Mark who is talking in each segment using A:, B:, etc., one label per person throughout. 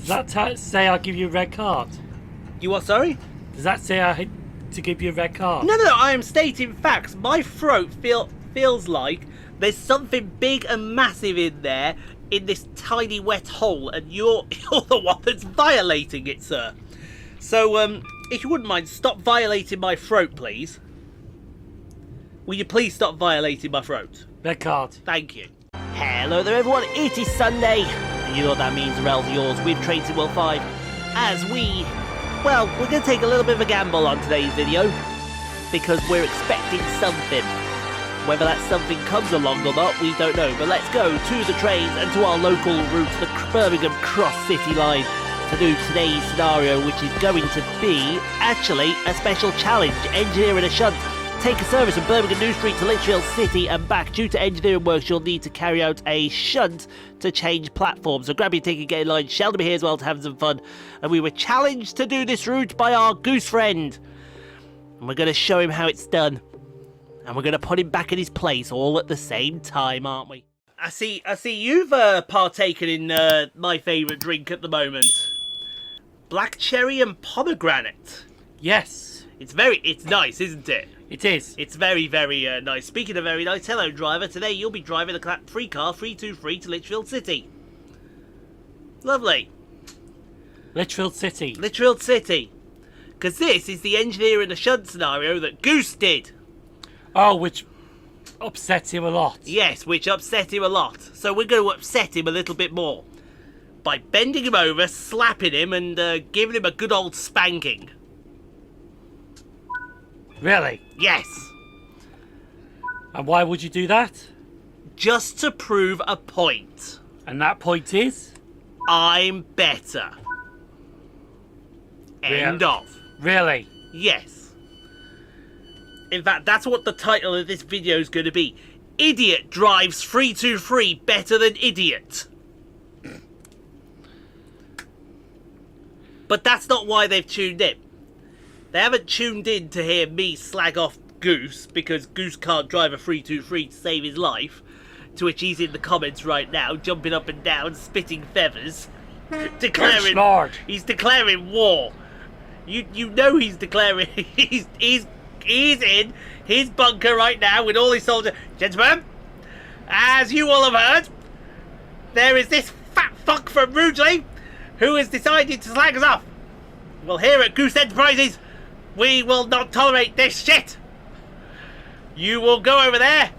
A: Does that say I'll give you a red card?
B: You what, sorry?
A: Does that say I had to give you a red card?
B: No, I am stating facts. My throat feels like there's something big and massive in there in this tiny wet hole, and you're the one that's violating it, sir. So, if you wouldn't mind, stop violating my throat, please. Will you please stop violating my throat?
A: Red card.
B: Thank you. Hello there, everyone. It is Sunday. And you know what that means, the real's yours with Train Sim World 5. As we're going to take a little bit of a gamble on today's video, because we're expecting something. Whether that something comes along or not, we don't know. But let's go to the trains and to our local route, the Birmingham Cross City line, to do today's scenario, which is going to be, actually, a special challenge. Engineering A Shunt. Take a service from Birmingham New Street to Lichfield City and back. Due to engineering works, you'll need to carry out a shunt to change platforms. So grab your ticket, get in line. Sheldon will be here as well to have some fun. And we were challenged to do this route by our goose friend. And we're going to show him how it's done. And we're going to put him back in his place all at the same time, aren't we? I see you've partaken in my favourite drink at the moment. Black cherry and pomegranate.
A: Yes.
B: It's nice, isn't it?
A: It is.
B: It's very, very nice. Speaking of very nice, hello driver. Today you'll be driving the free car 323 to Lichfield City. Lovely.
A: Lichfield City.
B: Lichfield City. Because this is the Engineering A Shunt scenario that Goose did.
A: Oh, which upset him a lot.
B: Yes, which upset him a lot. So we're going to upset him a little bit more by bending him over, slapping him, and giving him a good old spanking.
A: Really?
B: Yes.
A: And why would you do that?
B: Just to prove a point.
A: And that point is?
B: I'm better. End of.
A: Really?
B: Yes. In fact, that's what the title of this video is going to be. Idiot drives 323 better than idiot. But that's not why they've tuned in. They haven't tuned in to hear me slag off Goose, because Goose can't drive a 323 to save his life, to which he's in the comments right now, jumping up and down, spitting feathers, declaring he's declaring war. You know he's declaring he's in his bunker right now with all his soldiers. Gentlemen, as you all have heard, there is this fat fuck from Rugeley who has decided to slag us off. Well, here at Goose Enterprises, we will not tolerate this shit. You will go over there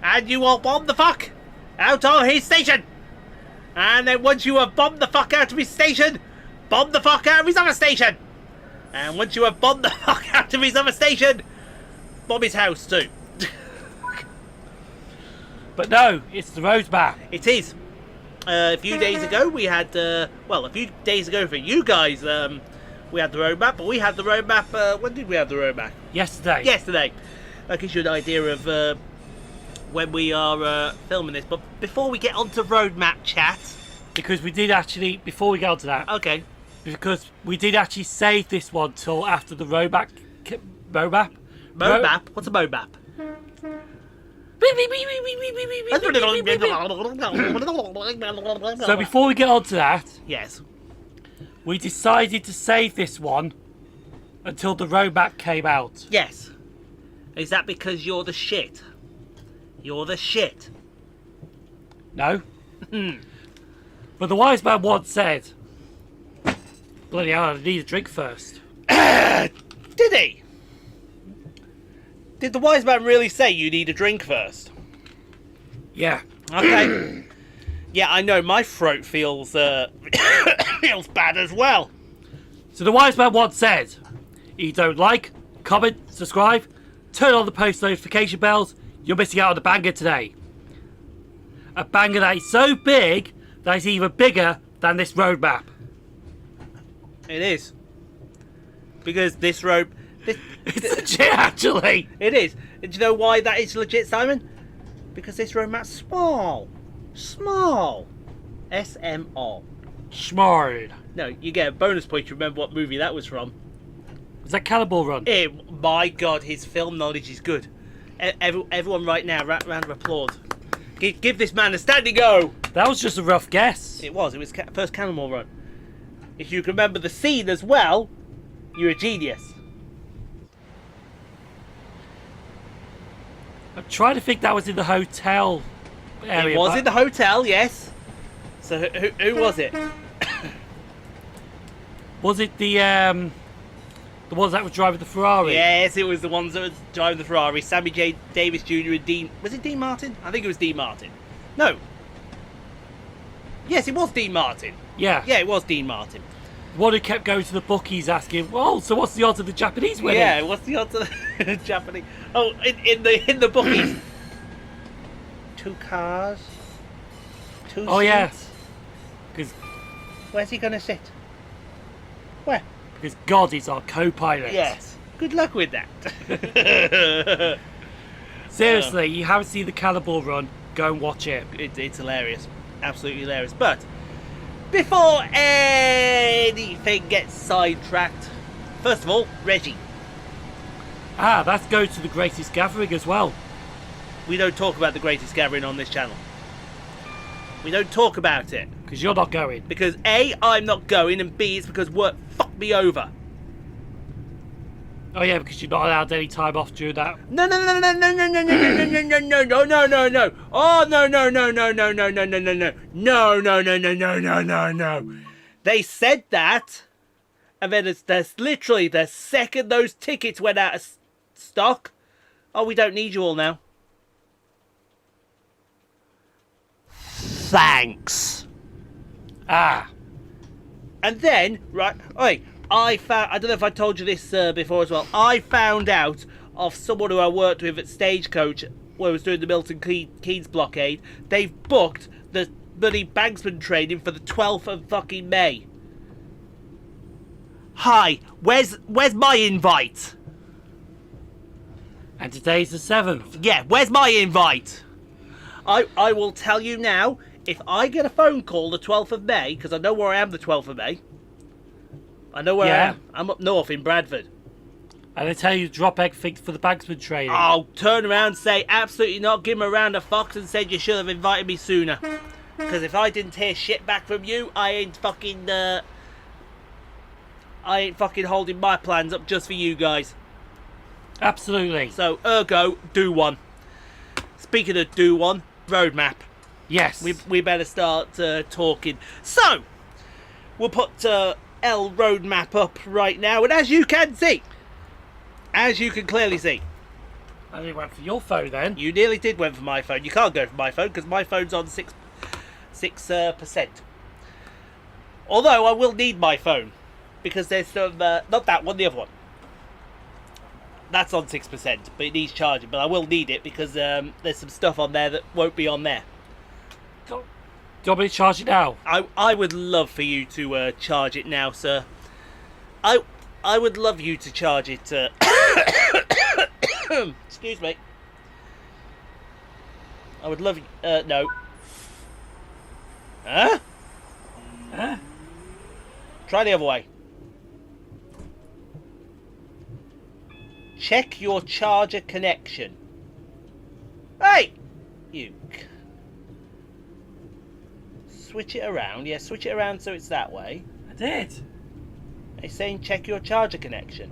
B: and you will bomb the fuck out of his station. And then once you have bombed the fuck out of his station, bomb the fuck out of his other station. And once you have bombed the fuck out of his other station, bomb his house too.
A: But no, it's the road map.
B: It is. A few days ago we had, a few days ago for you guys, we had the roadmap, but we had the roadmap, when did we have the roadmap?
A: Yesterday.
B: Yesterday. That gives you an idea of when we are filming this. But before we get onto roadmap chat...
A: Because we did actually, before we get onto that...
B: Okay.
A: Because we did actually save this one till after the roadmap... Roadmap?
B: Roadmap? What's a roadmap?
A: So before we get onto that...
B: Yes.
A: We decided to save this one until the roadmap came out.
B: Yes. Is that because you're the shit? You're the shit.
A: No. But the wise man once said, bloody hell, I need a drink first.
B: Did he? Did the wise man really say you need a drink first?
A: Yeah.
B: Okay. Yeah, I know, my throat feels feels bad as well.
A: So the wise man once said, if you don't like, comment, subscribe, turn on the post notification bells, you're missing out on a banger today. A banger that is so big that it's even bigger than this roadmap.
B: It is. Because this road...
A: It's legit, actually.
B: It is. And do you know why that is legit, Simon? Because this roadmap's small. Small. S-M-R.
A: Smart.
B: No, you get a bonus point to remember what movie that was from.
A: Was that Cannonball Run?
B: My God, his film knowledge is good. Everyone right now, round of applause. Give this man a standing O.
A: That was just a rough guess.
B: It was first Cannonball Run. if you can remember the scene as well, you're a genius.
A: I'm trying to think that was in the hotel area.
B: It was in the hotel, yes. So who was it?
A: Was it the ones that were driving the Ferrari?
B: Yes, it was the ones that were driving the Ferrari. Sammy J. Davis Jr. and Dean... Was it Dean Martin? I think it was Dean Martin. No. Yes, it was Dean Martin.
A: Yeah.
B: Yeah, it was Dean Martin.
A: The one who kept going to the bookies asking, well, so what's the odds of the Japanese winning?
B: Yeah, what's the odds of the Japanese... Oh, in the bookies. 2 cars. 2 seats.
A: Oh, yes. Because
B: Where's he going to sit? Where?
A: God is our co-pilot.
B: Yes. Good luck with that.
A: Seriously, you haven't seen the Cannonball Run, go and watch it.
B: It's hilarious. Absolutely hilarious. But before anything gets sidetracked, first of all, Reggie.
A: That's go to the Greatest Gathering as well.
B: We don't talk about the Greatest Gathering on this channel. We don't talk about it.
A: Because you're not going.
B: Because A, I'm not going, and B, it's because work fucked me over.
A: Oh yeah, because you're not allowed any time off during that.
B: No. Oh, no. They said that, and then there's literally the second those tickets went out of stock. Oh, we don't need you all now. Thanks. And then, right, I don't know if I told you this before as well. I found out of someone who I worked with at Stagecoach when I was doing the Milton Keynes blockade. They've booked the bloody banksman training for the 12th of fucking May. Hi, where's my invite?
A: And today's the 7th.
B: Yeah, where's my invite? I will tell you now, if I get a phone call the 12th of May, because I know where I am the 12th of May. I know where I am. I'm up north in Bradford.
A: And they tell you to drop everything for the banksman training.
B: I'll turn around and say, absolutely not, give him a round of fox and said you should have invited me sooner. Because if I didn't hear shit back from you, I ain't fucking holding my plans up just for you guys.
A: Absolutely.
B: So, ergo, do one. Speaking of do one, roadmap.
A: Yes.
B: We better start talking. So, we'll put L roadmap up right now, and as you can clearly see,
A: I only went for your phone then.
B: you nearly did went for my phone. You can't go for my phone because my phone's on 6%. Although I will need my phone because there's some not that one, the other one. That's on 6%, but it needs charging. But I will need it because there's some stuff on there that won't be on there.
A: Do you want me to charge it now?
B: I would love for you to charge it now, sir. I would love you to charge it. Excuse me. I would love. No. Huh?
A: Huh?
B: Try the other way. Check your charger connection. Hey! You. Switch it around. Yeah, switch it around so it's that way.
A: I did.
B: It's saying check your charger connection.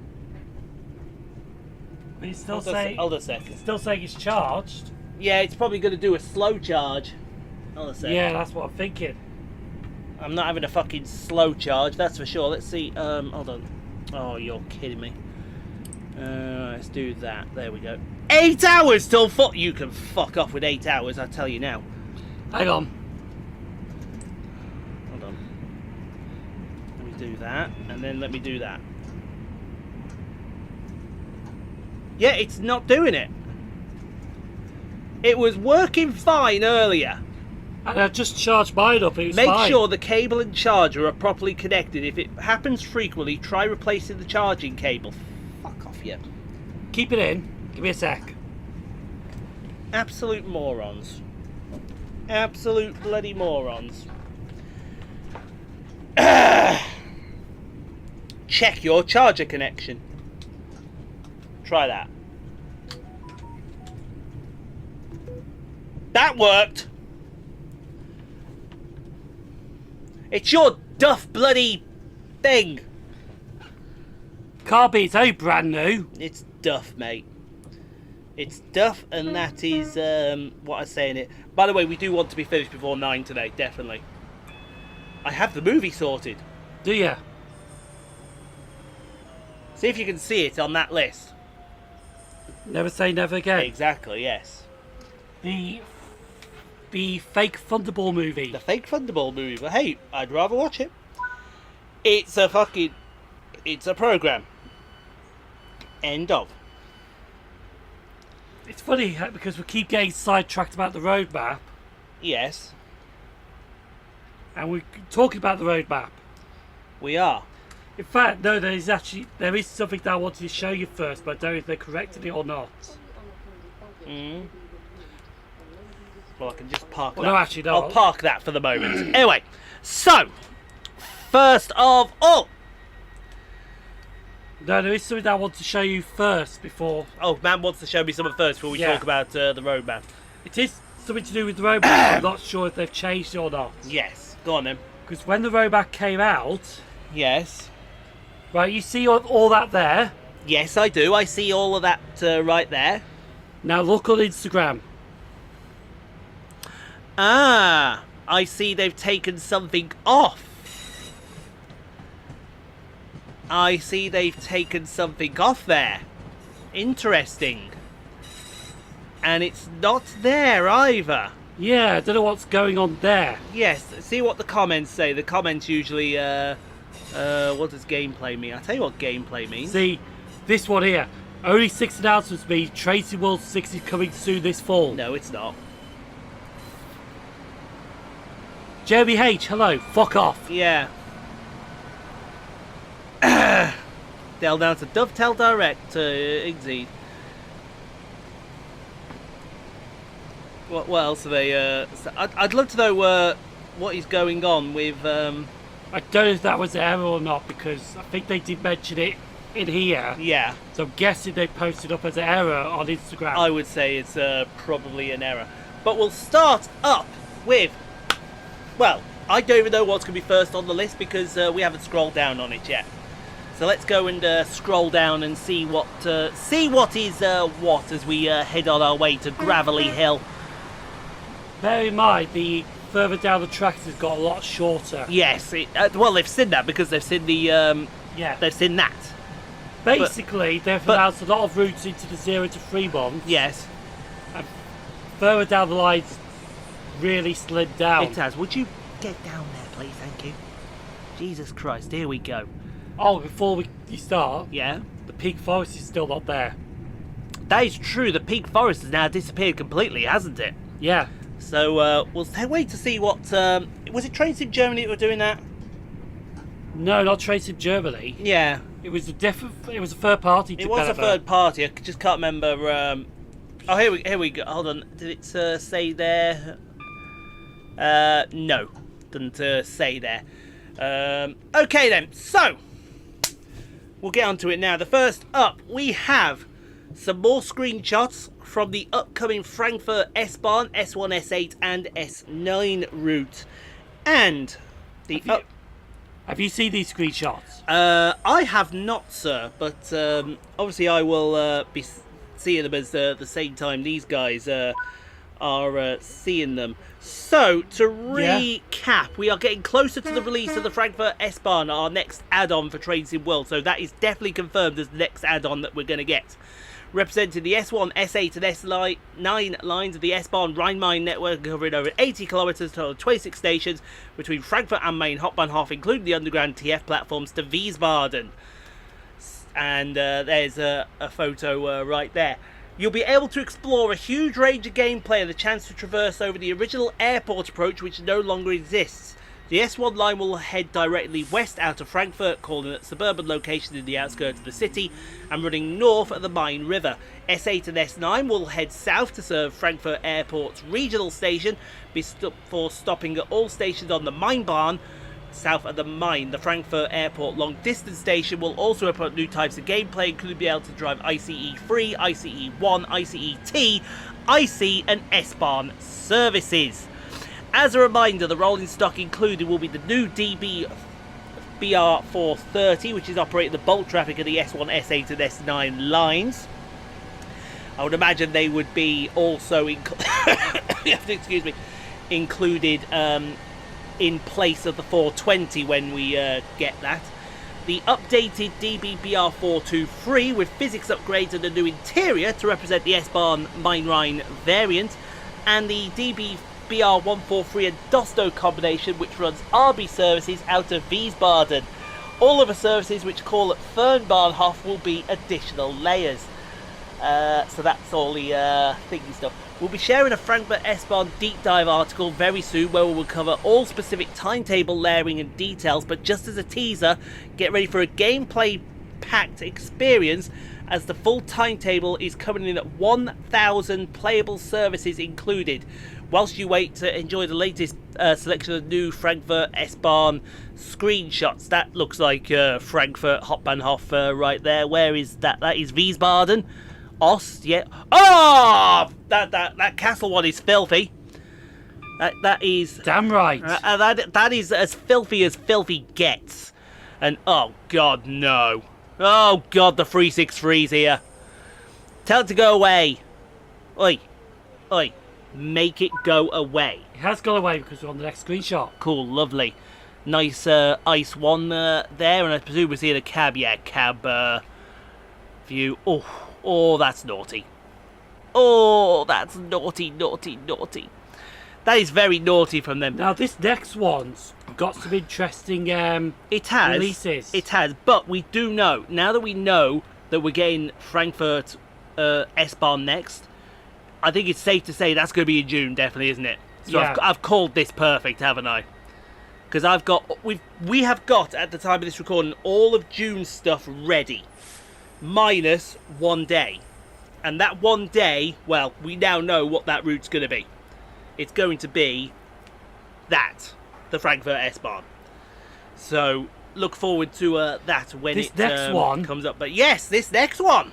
A: But it's still
B: Hold on a second.
A: It's still saying it's charged.
B: Yeah, it's probably going to do a slow charge. Hold on a second.
A: Yeah, that's what I'm thinking.
B: I'm not having a fucking slow charge, that's for sure. Let's see. Hold on. Oh, you're kidding me. Let's do that. There we go. 8 hours till you can fuck off with 8 hours, I tell you now.
A: Hang on.
B: Hold on. Let me do that, and then let me do that. Yeah, it's not doing it. It was working fine earlier.
A: And I just charged mine up and it was
B: Make
A: fine.
B: sure the cable and charger are properly connected. If it happens frequently, try replacing the charging cable. Fuck off, you.
A: Keep it in. Give me a sec.
B: Absolute morons. Absolute bloody morons. Check your charger connection. Try that. That worked. It's your duff bloody thing.
A: Can't be, it's only brand new.
B: It's duff, mate. It's duff, and that is what I say in it. By the way, we do want to be finished before 9 today, definitely. I have the movie sorted.
A: Do ya?
B: See if you can see it on that list.
A: Never say never again.
B: Exactly, yes.
A: The fake Thunderball movie.
B: The fake Thunderball movie, but hey, I'd rather watch it. It's a program. End of.
A: It's funny because we keep getting sidetracked about the roadmap,
B: Yes,
A: and we're talking about the roadmap.
B: we are.
A: In fact, no, there is something that I wanted to show you first, but I don't know if they're correcting it or not.
B: Mm. Well, I can just park
A: Well,
B: that.
A: no, actually, no.
B: I'll park that for the moment. Anyway, so, first of all...
A: No, there is something that I want to show you first before.
B: Oh, man wants to show me something first before we
A: Yeah.
B: talk about the roadmap.
A: It is something to do with the roadmap. I'm not sure if they've changed it or not.
B: Yes, go on then.
A: Because when the roadmap came out,
B: Yes.
A: right, you see all that there.
B: Yes, I do. I see all of that right there.
A: Now look on Instagram.
B: Ah, I see they've taken something off. I see they've taken something off there. Interesting. And it's not there either.
A: Yeah, I don't know what's going on there.
B: Yes, see what the comments say. The comments usually, what does gameplay mean? I'll tell you what gameplay means.
A: See, this one here. Only 6 announcements mean Tracy World 6 is coming soon this fall.
B: No, it's not.
A: Jeremy H, hello. Fuck off.
B: Yeah. Dell down to Dovetail Direct, Exceed. What else are they? I'd love to know what is going on with.
A: I don't know if that was an error or not, because I think they did mention it in here.
B: Yeah,
A: So I'm guessing they posted up as an error on Instagram.
B: I would say it's probably an error. But we'll start up with. Well, I don't even know what's going to be first on the list because we haven't scrolled down on it yet. So let's go and scroll down and see what is what as we head on our way to Gravelly Hill.
A: Bear in mind, the further down the tracks has got a lot shorter.
B: Yes, well they've seen that because they've seen the
A: Yeah.
B: they've seen that.
A: Basically, they've
B: but-
A: announced a lot of routes into the 0 to 3 months.
B: Yes,
A: Further down the line's really slid down.
B: it has. Would you get down there, please? Thank you. Jesus Christ, here we go.
A: Oh, before you start,
B: Yeah,
A: the Peak Forest is still not there.
B: that is true. The Peak Forest has now disappeared completely, hasn't it?
A: Yeah.
B: So we'll wait to see what. Was it Trains in Germany that were doing that?
A: No, not Trace in Germany.
B: Yeah,
A: It was a third party
B: it was a third party. I just can't remember. Oh, here we go. Hold on. Did it say there? No, didn't say there. Okay then. So we'll get onto it now. The first up, we have some more screenshots from the upcoming Frankfurt S-Bahn, S1, S8 and S9 route. And the
A: Have you seen these screenshots?
B: I have not, sir, but obviously I will be seeing them as the same time these guys are seeing them. So, to recap, we are getting closer to the release of the Frankfurt S-Bahn, our next add-on for Trains in World, so that is definitely confirmed as the next add-on that we're going to get. Representing the S1, S8 and S9 lines of the S-Bahn Rhine-Main network, covering over 80 kilometres to 26 stations between Frankfurt and Main Hauptbahnhof, including the underground TF platforms to Wiesbaden. And there's a photo right there. You'll be able to explore a huge range of gameplay and the chance to traverse over the original airport approach, which no longer exists. The S1 line will head directly west out of Frankfurt, calling at suburban locations in the outskirts of the city, and running north at the Main River. S8 and S9 will head south to serve Frankfurt Airport's regional station, before stopping at all stations on the Mainbahn, south of the Main. The Frankfurt Airport long distance station will also open up new types of gameplay, including being able to drive ICE3, ICE1, ICET, IC and S-Bahn services. As a reminder, the rolling stock included will be the new BR430, which is operating the bulk traffic of the S1, S8 and S9 lines. I would imagine they would be also excuse me, included in place of the 420 when we get that. The updated DBBR423 with physics upgrades and a new interior to represent the S-Bahn Main Line variant, and the DBBR143 and Dosto combination, which runs RB services out of Wiesbaden. All other services which call at Fernbahnhof will be additional layers. So that's all the thingy stuff. We'll be sharing a Frankfurt S-Bahn deep dive article very soon where we will cover all specific timetable layering and details, but just as a teaser, get ready for a gameplay packed experience as the full timetable is coming in at 1,000 playable services included, whilst you wait to enjoy the latest selection of new Frankfurt S-Bahn screenshots. That looks like Frankfurt Hauptbahnhof right there. Where is that? That is Wiesbaden. Ost, yeah. Oh, that castle one is filthy. That is
A: damn right.
B: That is as filthy gets. And oh god, no. Oh god, the 363's here. Tell it to go away. Oi, oi, make it go away.
A: It has gone away because we're on the next screenshot.
B: Cool, lovely, nice ice one there, and I presume we're seeing a cab. Yeah, cab view. Oh, that's naughty. Oh, that's naughty. That is very naughty from them.
A: Now, this next one's got some interesting releases.
B: It has, but we do know, now that we know that we're getting Frankfurt S-Bahn next, I think it's safe to say that's going to be in June, definitely, isn't it? So
A: yeah.
B: I've called this perfect, haven't I? Because we have got, at the time of this recording, all of June's stuff ready. Minus 1 day, and that 1 day, well, we now know what that route's going to be. It's going to be the Frankfurt S-Bahn. So look forward to that when
A: this
B: it
A: next one
B: comes up. But yes, this next one.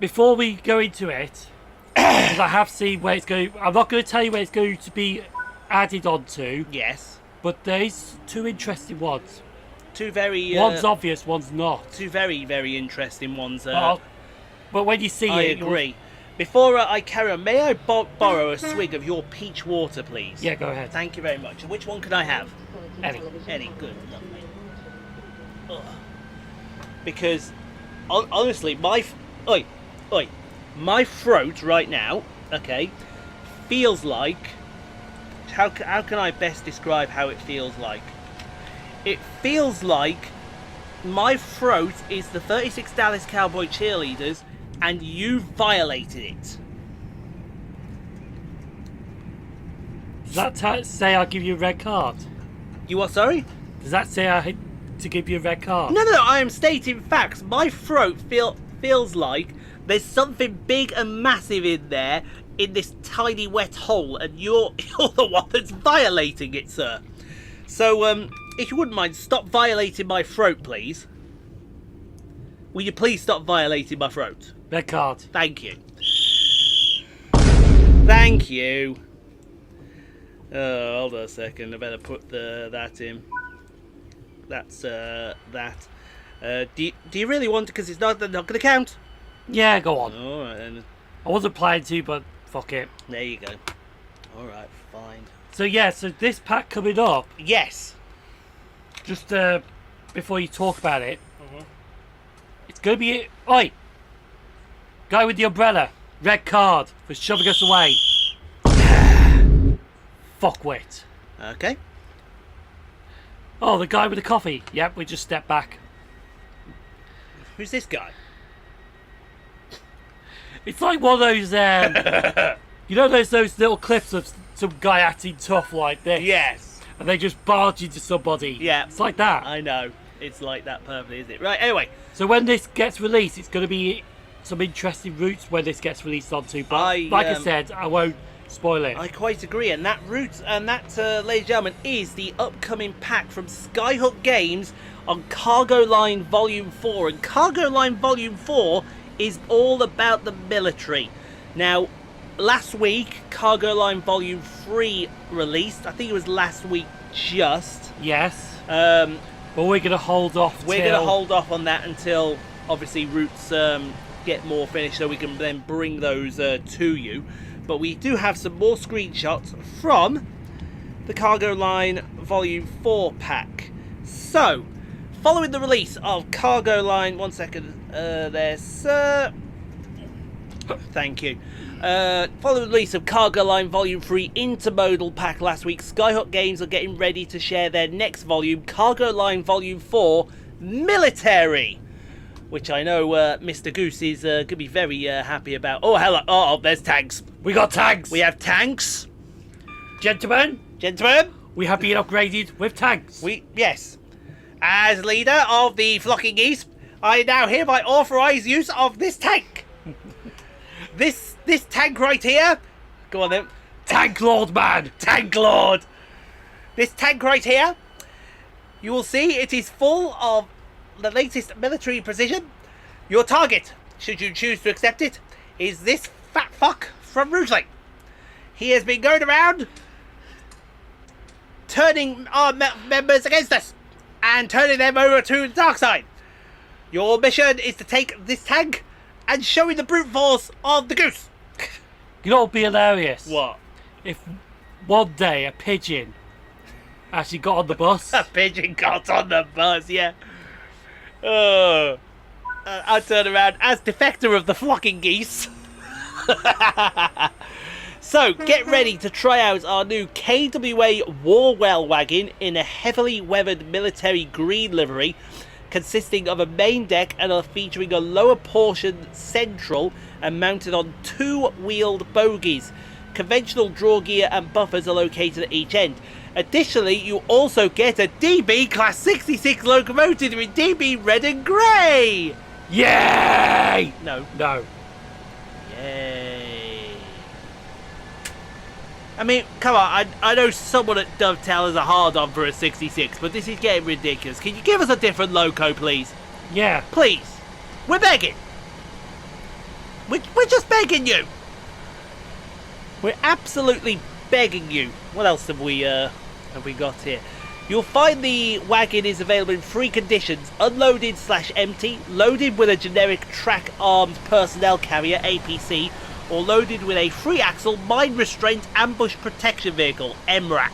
A: Before we go into it, because I have seen where it's going. I'm not going to tell you where it's going to be added onto.
B: Yes,
A: but there's two interesting ones.
B: Two very
A: one's obvious, one's not.
B: Two very interesting ones.
A: But when you see
B: I
A: it,
B: agree. Before I carry on, may I borrow a swig of your peach water, please?
A: Yeah, go ahead.
B: Thank you very much. And which one can I have?
A: Any,
B: good. Lovely. Ugh. Because honestly, my throat right now, okay, feels like. How can I best describe how it feels like? It feels like my throat is the 36 Dallas Cowboy cheerleaders and you violated it.
A: Does that say I'll give you a red card?
B: You are sorry?
A: Does that say I had to give you a red card?
B: No, I am stating facts. My throat feels like there's something big and massive in there in this tiny wet hole and you're the one that's violating it, sir. So, if you wouldn't mind, stop violating my throat, please. Will you please stop violating my throat?
A: Red card.
B: Thank you. Thank you. Hold on a second. I better put that in. That's that. Do you really want to? Because it's not going to count.
A: Yeah, go on.
B: All right then.
A: I wasn't planning to, but fuck it.
B: There you go. All right, fine.
A: So yeah, so this pack coming up.
B: Yes.
A: Just before you talk about it, it's going to be... Oi! Guy with the umbrella. Red card for shoving us away. Fuckwit.
B: Okay.
A: Oh, the guy with the coffee. Yep, we just stepped back.
B: Who's this guy?
A: It's like one of those... you know those little clips of some guy acting tough like this?
B: Yes.
A: And they just barge into somebody.
B: Yeah.
A: It's like that.
B: I know. It's like that perfectly, isn't it? Right, anyway.
A: So when this gets released, it's going to be some interesting routes when this gets released onto. But I said, I won't spoil it.
B: I quite agree. And that route, and that, ladies and gentlemen, is the upcoming pack from Skyhook Games on Cargo Line Volume 4. And Cargo Line Volume 4 is all about the military. Now, last week, Cargo Line Volume 3 released. I think it was last week just.
A: Yes. But we're going to hold off.
B: We're going to hold off on that until obviously routes get more finished, so we can then bring those to you. But we do have some more screenshots from the Cargo Line Volume 4 pack. So, following the release of Cargo Line... One second there, sir. Thank you. Following the release of Cargo Line Volume 3 Intermodal Pack last week, Skyhook Games are getting ready to share their next volume, Cargo Line Volume 4 Military, which I know Mr. Goose is going to be very happy about. Oh, hello. Oh, there's tanks.
A: We got tanks.
B: We have tanks.
A: Gentlemen, we have been upgraded with tanks.
B: Yes. As leader of the Flocking Geese, I now hereby authorise use of this tank. This tank right here. Go on then.
A: Tank Lord, man.
B: Tank Lord. This tank right here, you will see it is full of the latest military precision. Your target, should you choose to accept it, is this fat fuck from Rugeley. He has been going around turning our members against us and turning them over to the dark side. Your mission is to take this tank and show him the brute force of the goose.
A: You know what would be hilarious?
B: What?
A: If one day a pigeon actually got on the bus.
B: A pigeon got on the bus, yeah. I'll turn around as defector of the Flocking Geese. So, get ready to try out our new KWA Warwell wagon in a heavily weathered military green livery, consisting of a main deck and featuring a lower portion central and mounted on two-wheeled bogies. Conventional draw gear and buffers are located at each end. Additionally, you also get a DB Class 66 locomotive in DB red and grey.
A: Yay!
B: No. Yay. I mean, come on, I know someone at Dovetail is a hard-on for a 66, but this is getting ridiculous. Can you give us a different loco, please?
A: Yeah.
B: Please. We're begging. We're just begging you. We're absolutely begging you. What else have we got here? You'll find the wagon is available in three conditions: unloaded/empty, loaded with a generic track armed personnel carrier (APC), or loaded with a 3-axle mine restraint ambush protection vehicle (MRAP).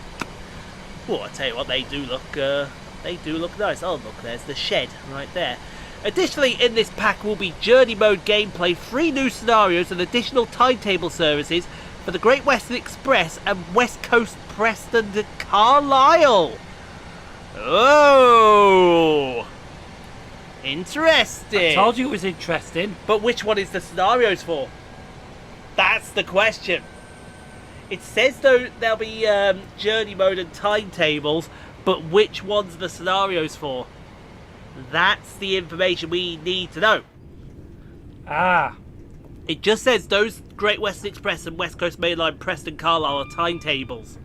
B: Oh, I tell you what, they do look nice. Oh, look, there's the shed right there. Additionally, in this pack will be journey mode gameplay, 3 new scenarios and additional timetable services for the Great Western Express and West Coast Preston to Carlisle. Oh, interesting.
A: I told you it was interesting.
B: But which one is the scenarios for? That's the question. It says though there'll be journey mode and timetables, but which one's the scenarios for? That's the information we need to know.
A: Ah.
B: It just says those Great Western Express and West Coast Mainline Preston Carlisle are timetables.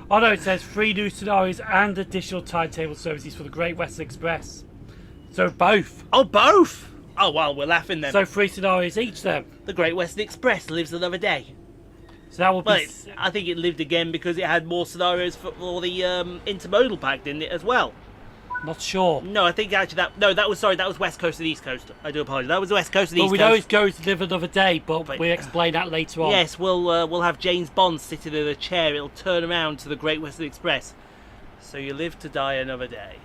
A: Oh no, it says 3 new scenarios and additional timetable services for the Great Western Express. So both.
B: Oh, both? Oh, well, we're laughing then.
A: So 3 scenarios each then.
B: The Great Western Express lives another day.
A: So that will be...
B: Well, I think it lived again because it had more scenarios for the intermodal pack, didn't it, as well?
A: Not sure.
B: No, I think actually that was West Coast and East Coast. I do apologise. That was West Coast and East Coast.
A: Well, we know it's going to live another day, but we'll explain that later on.
B: Yes, we'll have James Bond sitting in a chair. It'll turn around to the Great Western Express. So you live to die another day.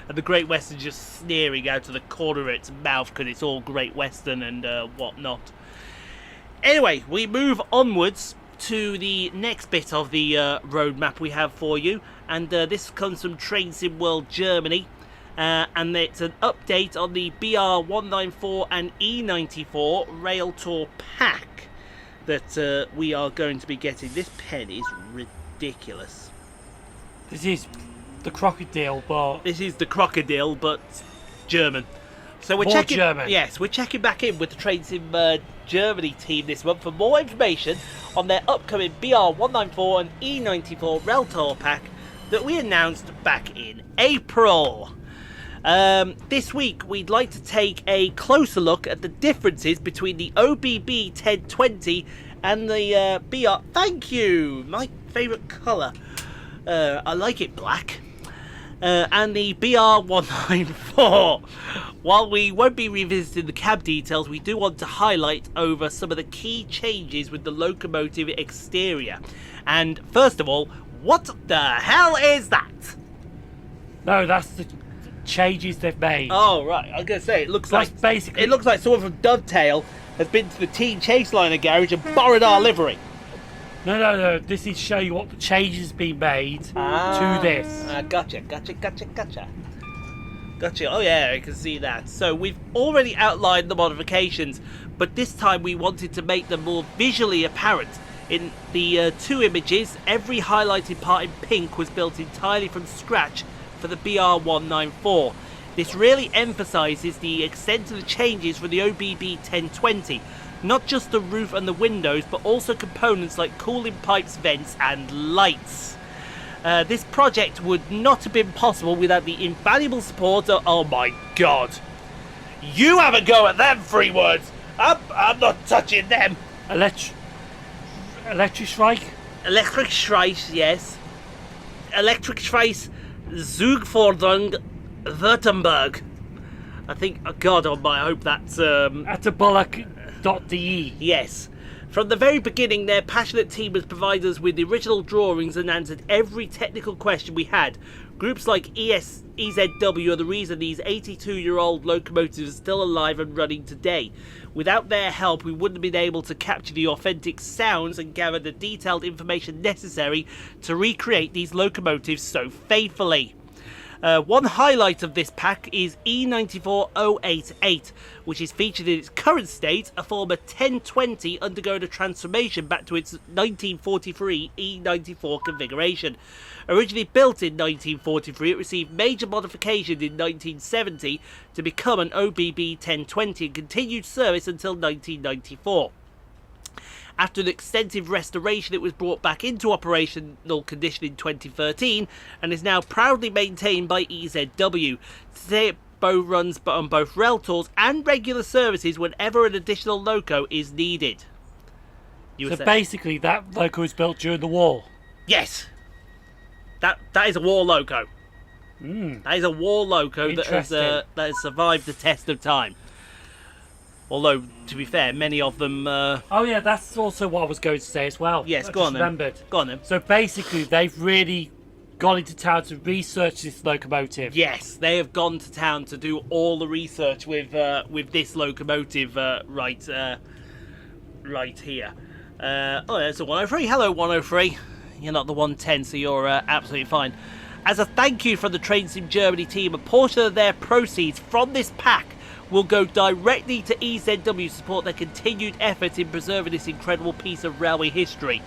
B: And the Great Western just sneering out of the corner of its mouth because it's all Great Western and whatnot. Anyway, we move onwards to the next bit of the roadmap we have for you, and this comes from Train Sim World Germany, and it's an update on the BR194 and E94 Rail Tour pack that we are going to be getting. This pen is ridiculous.
A: This is the crocodile, but...
B: This is the crocodile, but German. So we're
A: more
B: checking.
A: German.
B: Yes, we're checking back in with the Train Sim Germany team this month for more information on their upcoming BR194 and E94 Rail Tour pack that we announced back in April. This week we'd like to take a closer look at the differences between the OBB 1020 and the BR... Thank you! My favourite colour. I like it black. and the BR194. While we won't be revisiting the cab details, we do want to highlight over some of the key changes with the locomotive exterior. And first of all, what the hell is that?
A: No, that's the changes they've made.
B: Oh right, I was gonna say it looks
A: That's
B: like
A: basically-
B: it looks like someone from Dovetail has been to the Teen Chaseliner garage and borrowed our livery.
A: No. This is show you what the changes been made to this.
B: Gotcha. Oh yeah, I can see that. So we've already outlined the modifications, but this time we wanted to make them more visually apparent. In the two images, every highlighted part in pink was built entirely from scratch for the BR194. This really emphasises the extent of the changes for the OBB 1020. Not just the roof and the windows, but also components like cooling pipes, vents and lights. This project would not have been possible without the invaluable support of... Oh my god! You have a go at them 3 words! I'm not touching them!
A: Electric strike?
B: Electric Schreis, yes. Electric Schreis Zugfordrung Württemberg. I think, oh god, I hope that's...
A: Atabolak.de.
B: Yes. From the very beginning, their passionate team has provided us with the original drawings and answered every technical question we had. Groups like EZW are the reason these 82-year-old locomotives are still alive and running today. Without their help, we wouldn't have been able to capture the authentic sounds and gather the detailed information necessary to recreate these locomotives so faithfully. One highlight of this pack is E94088, which is featured in its current state, a former 1020 undergoing a transformation back to its 1943 E94 configuration. Originally built in 1943, it received major modifications in 1970 to become an OBB 1020 and continued service until 1994. After an extensive restoration, it was brought back into operational condition in 2013 and is now proudly maintained by EZW. Today it both runs on both rail tours and regular services whenever an additional loco is needed.
A: So basically that loco was built during the war?
B: Yes! That is a war loco. That is a war loco that has survived the test of time. Although, to be fair, many of them...
A: Oh yeah, that's also what I was going to say as well.
B: Yes,
A: I
B: go on then.
A: remembered.
B: Go on then.
A: So basically, they've really gone into town to research this locomotive.
B: Yes, they have gone to town to do all the research with this locomotive right here. Oh, there's a 103. Hello, 103. You're not the 110, so you're absolutely fine. As a thank you from the Train Sim Germany team, a portion of their proceeds from this pack will go directly to EZW to support their continued efforts in preserving this incredible piece of railway history.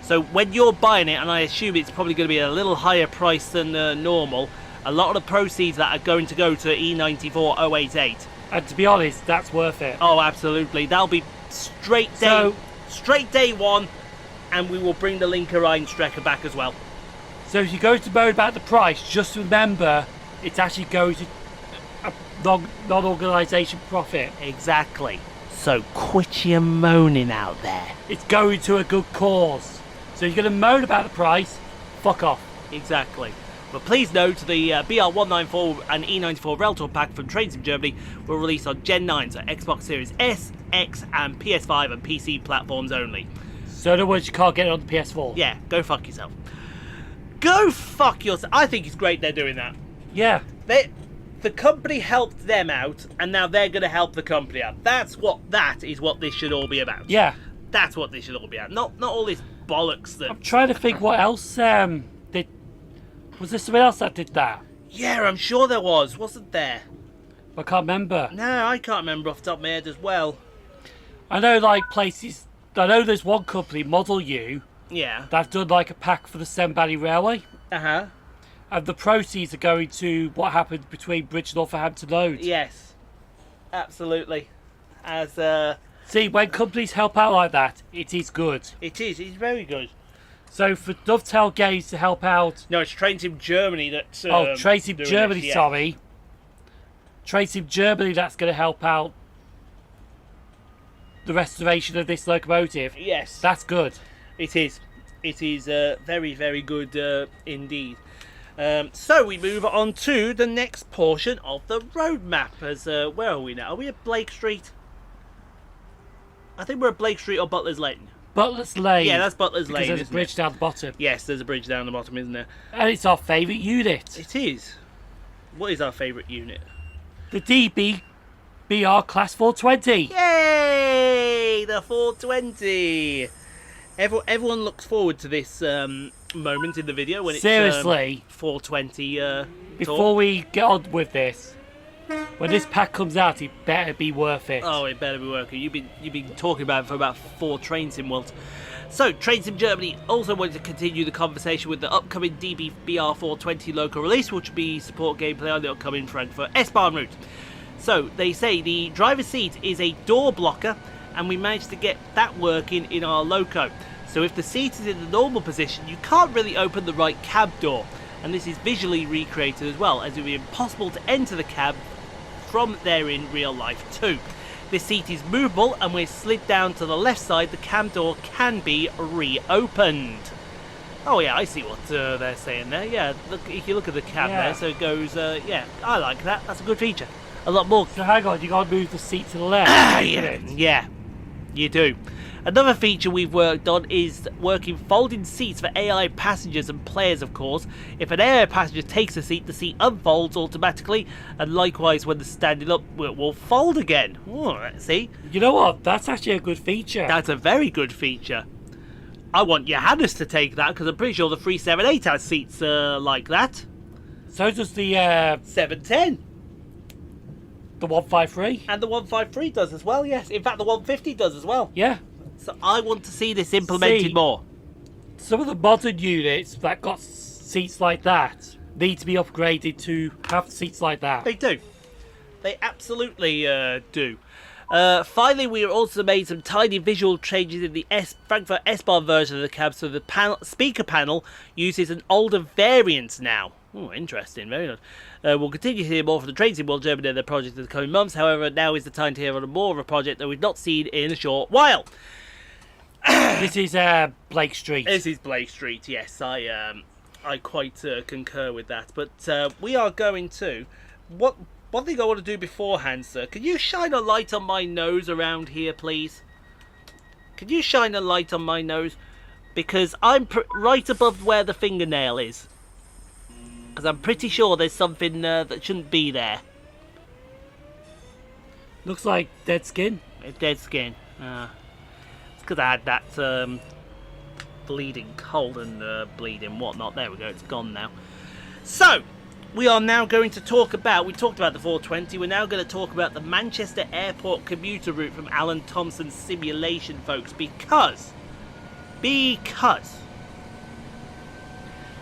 B: So when you're buying it, and I assume it's probably going to be a little higher price than normal, a lot of the proceeds that are going to go to E94088.
A: And to be honest, that's worth it.
B: Oh, absolutely. That'll be straight day one, and we will bring the Linker Rheinstrecke back as well.
A: So if you go to moan about the price, just remember it's actually going to a non-organisation profit.
B: Exactly. So quit your moaning out there.
A: It's going to a good cause. So if you're going to moan about the price, fuck off.
B: Exactly. But please note the BR194 and E94 Railtour pack from Train Sim Germany will release on Gen 9, so Xbox Series S, X and PS5 and PC platforms only.
A: So in other words, you can't get it on the PS4?
B: Yeah, go fuck yourself. Go fuck yourself. I think it's great they're doing that.
A: Yeah.
B: The company helped them out, and now they're going to help the company out. That is what this should all be about.
A: Yeah.
B: That's what this should all be about. Not all this bollocks that...
A: I'm trying to think what else did... Was there something else that did that?
B: Yeah, I'm sure there was. Wasn't there?
A: I can't remember.
B: No, I can't remember off the top of my head as well.
A: I know, like, places... I know there's one company, Model U,
B: Yeah.
A: that's done, like, a pack for the Severn Valley Railway.
B: Uh-huh.
A: And the proceeds are going to what happened between Bridge and Northampton Road.
B: Yes. Absolutely.
A: See, when companies help out like that, it is good.
B: It is. It's very good.
A: So for Dovetail Games to help out...
B: No, it's Train Sim Germany that's...
A: Train Sim Germany,
B: this, yeah.
A: sorry. Train Sim Germany, that's going to help out the restoration of this locomotive.
B: Yes.
A: That's good.
B: It is. It is very, very good indeed. So we move on to the next portion of the roadmap. As where are we now? Are we at Blake Street? I think we're at Blake Street or Butler's Lane.
A: Butler's Lane.
B: Yeah, that's Butler's Lane.
A: There's a bridge down the bottom.
B: Yes, there's a bridge down the bottom, isn't there?
A: And it's our favourite unit.
B: It is. What is our favourite unit?
A: The DBR Class 420.
B: Yay! The 420. Everyone looks forward to this moment in the video when it's
A: Seriously.
B: 420.
A: Before we get on with this, when this pack comes out, it better be worth it.
B: Oh, it better be working. You've been talking about it for about 4 train sim worlds. So, Train Sim Germany also wanted to continue the conversation with the upcoming DBR 420 local release, which will be support gameplay on the upcoming Frankfurt S-Bahn route. So, they say the driver's seat is a door blocker, and we managed to get that working in our loco. So if the seat is in the normal position, you can't really open the right cab door. And this is visually recreated as well, as it would be impossible to enter the cab from there in real life too. This seat is movable, and when slid down to the left side, the cab door can be reopened. Oh yeah, I see what they're saying there. Yeah, look, if you look at the cab there, so it goes, yeah, I like that. That's a good feature. A lot more.
A: So hang on, you gotta move the seat to the left.
B: Yeah, you do. Another feature we've worked on is working folding seats for AI passengers and players, of course. If an AI passenger takes a seat, the seat unfolds automatically, and likewise when they're standing up, it will fold again. Oh, see?
A: You know what? That's actually a good feature.
B: That's a very good feature. I want Johannes to take that, because I'm pretty sure the 378 has seats like that.
A: So does the
B: 710.
A: The 153.
B: And the 153 does as well, yes. In fact, the 150 does as well.
A: Yeah.
B: So I want to see this implemented more.
A: Some of the modern units that got seats like that need to be upgraded to have seats like that.
B: They do. They absolutely do. Finally, we also made some tiny visual changes in the Frankfurt S-Bahn version of the cab, so the speaker panel uses an older variant now. Oh, interesting. Very nice. We'll continue to hear more from the Train Sim World Germany and their project in the coming months. However, now is the time to hear on more of a project that we've not seen in a short while.
A: This is Blake Street.
B: This is Blake Street, yes. I quite concur with that. But we are going to... One thing I want to do beforehand, sir. Can you shine a light on my nose around here, please? Can you shine a light on my nose? Because I'm right above where the fingernail is. Because I'm pretty sure there's something that shouldn't be there.
A: Looks like dead skin.
B: Dead skin. It's because I had that bleeding cold and bleeding whatnot. There we go, it's gone now. So, we are now going to talk about, we talked about the 420, we're now going to talk about the Manchester Airport commuter route from Alan Thompson's simulation, folks, because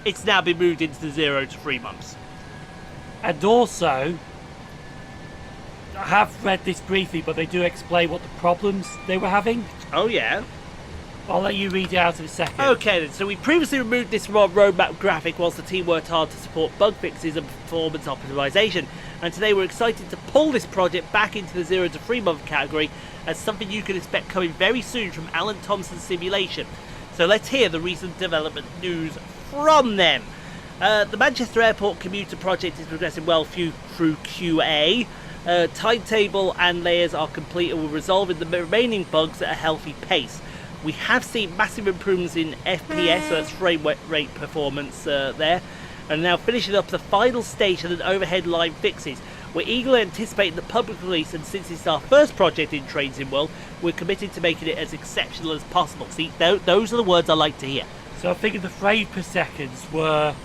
B: it's now been moved into the 0 to 3 months.
A: And also, I have read this briefly, but they do explain what the problems they were having.
B: Oh yeah?
A: I'll let you read it out in a second.
B: Okay then, so we previously removed this roadmap graphic whilst the team worked hard to support bug fixes and performance optimization. And today we're excited to pull this project back into the 0 to 3 month category as something you can expect coming very soon from Alan Thompson's simulation. So let's hear the recent development news from them. The Manchester Airport commuter project is progressing well through QA. Timetable and layers are complete and will resolve the remaining bugs at a healthy pace. We have seen massive improvements in FPS, so that's frame rate performance there, and now finishing up the final station and overhead line fixes. We're eagerly anticipating the public release, and since it's our first project in Train Sim World, we're committed to making it as exceptional as possible. See, those are the words I like to hear.
A: So I think the frame per seconds were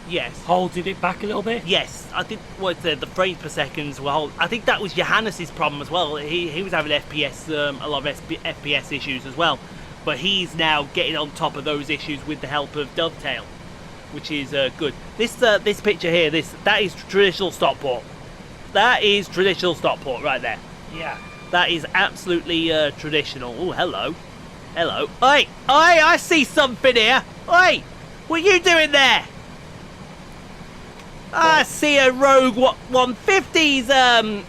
A: holding it back a little bit.
B: Yes, I think the frames per seconds were I think that was Johannes' problem as well. He was having FPS, a lot of FPS issues as well. But he's now getting on top of those issues with the help of Dovetail, which is good. This picture here, that is traditional Stockport. That is traditional Stockport right there.
A: Yeah.
B: That is absolutely traditional. Oh, hello. Hello. Oi! I see something here. Oi! What are you doing there? I see a Rogue 150's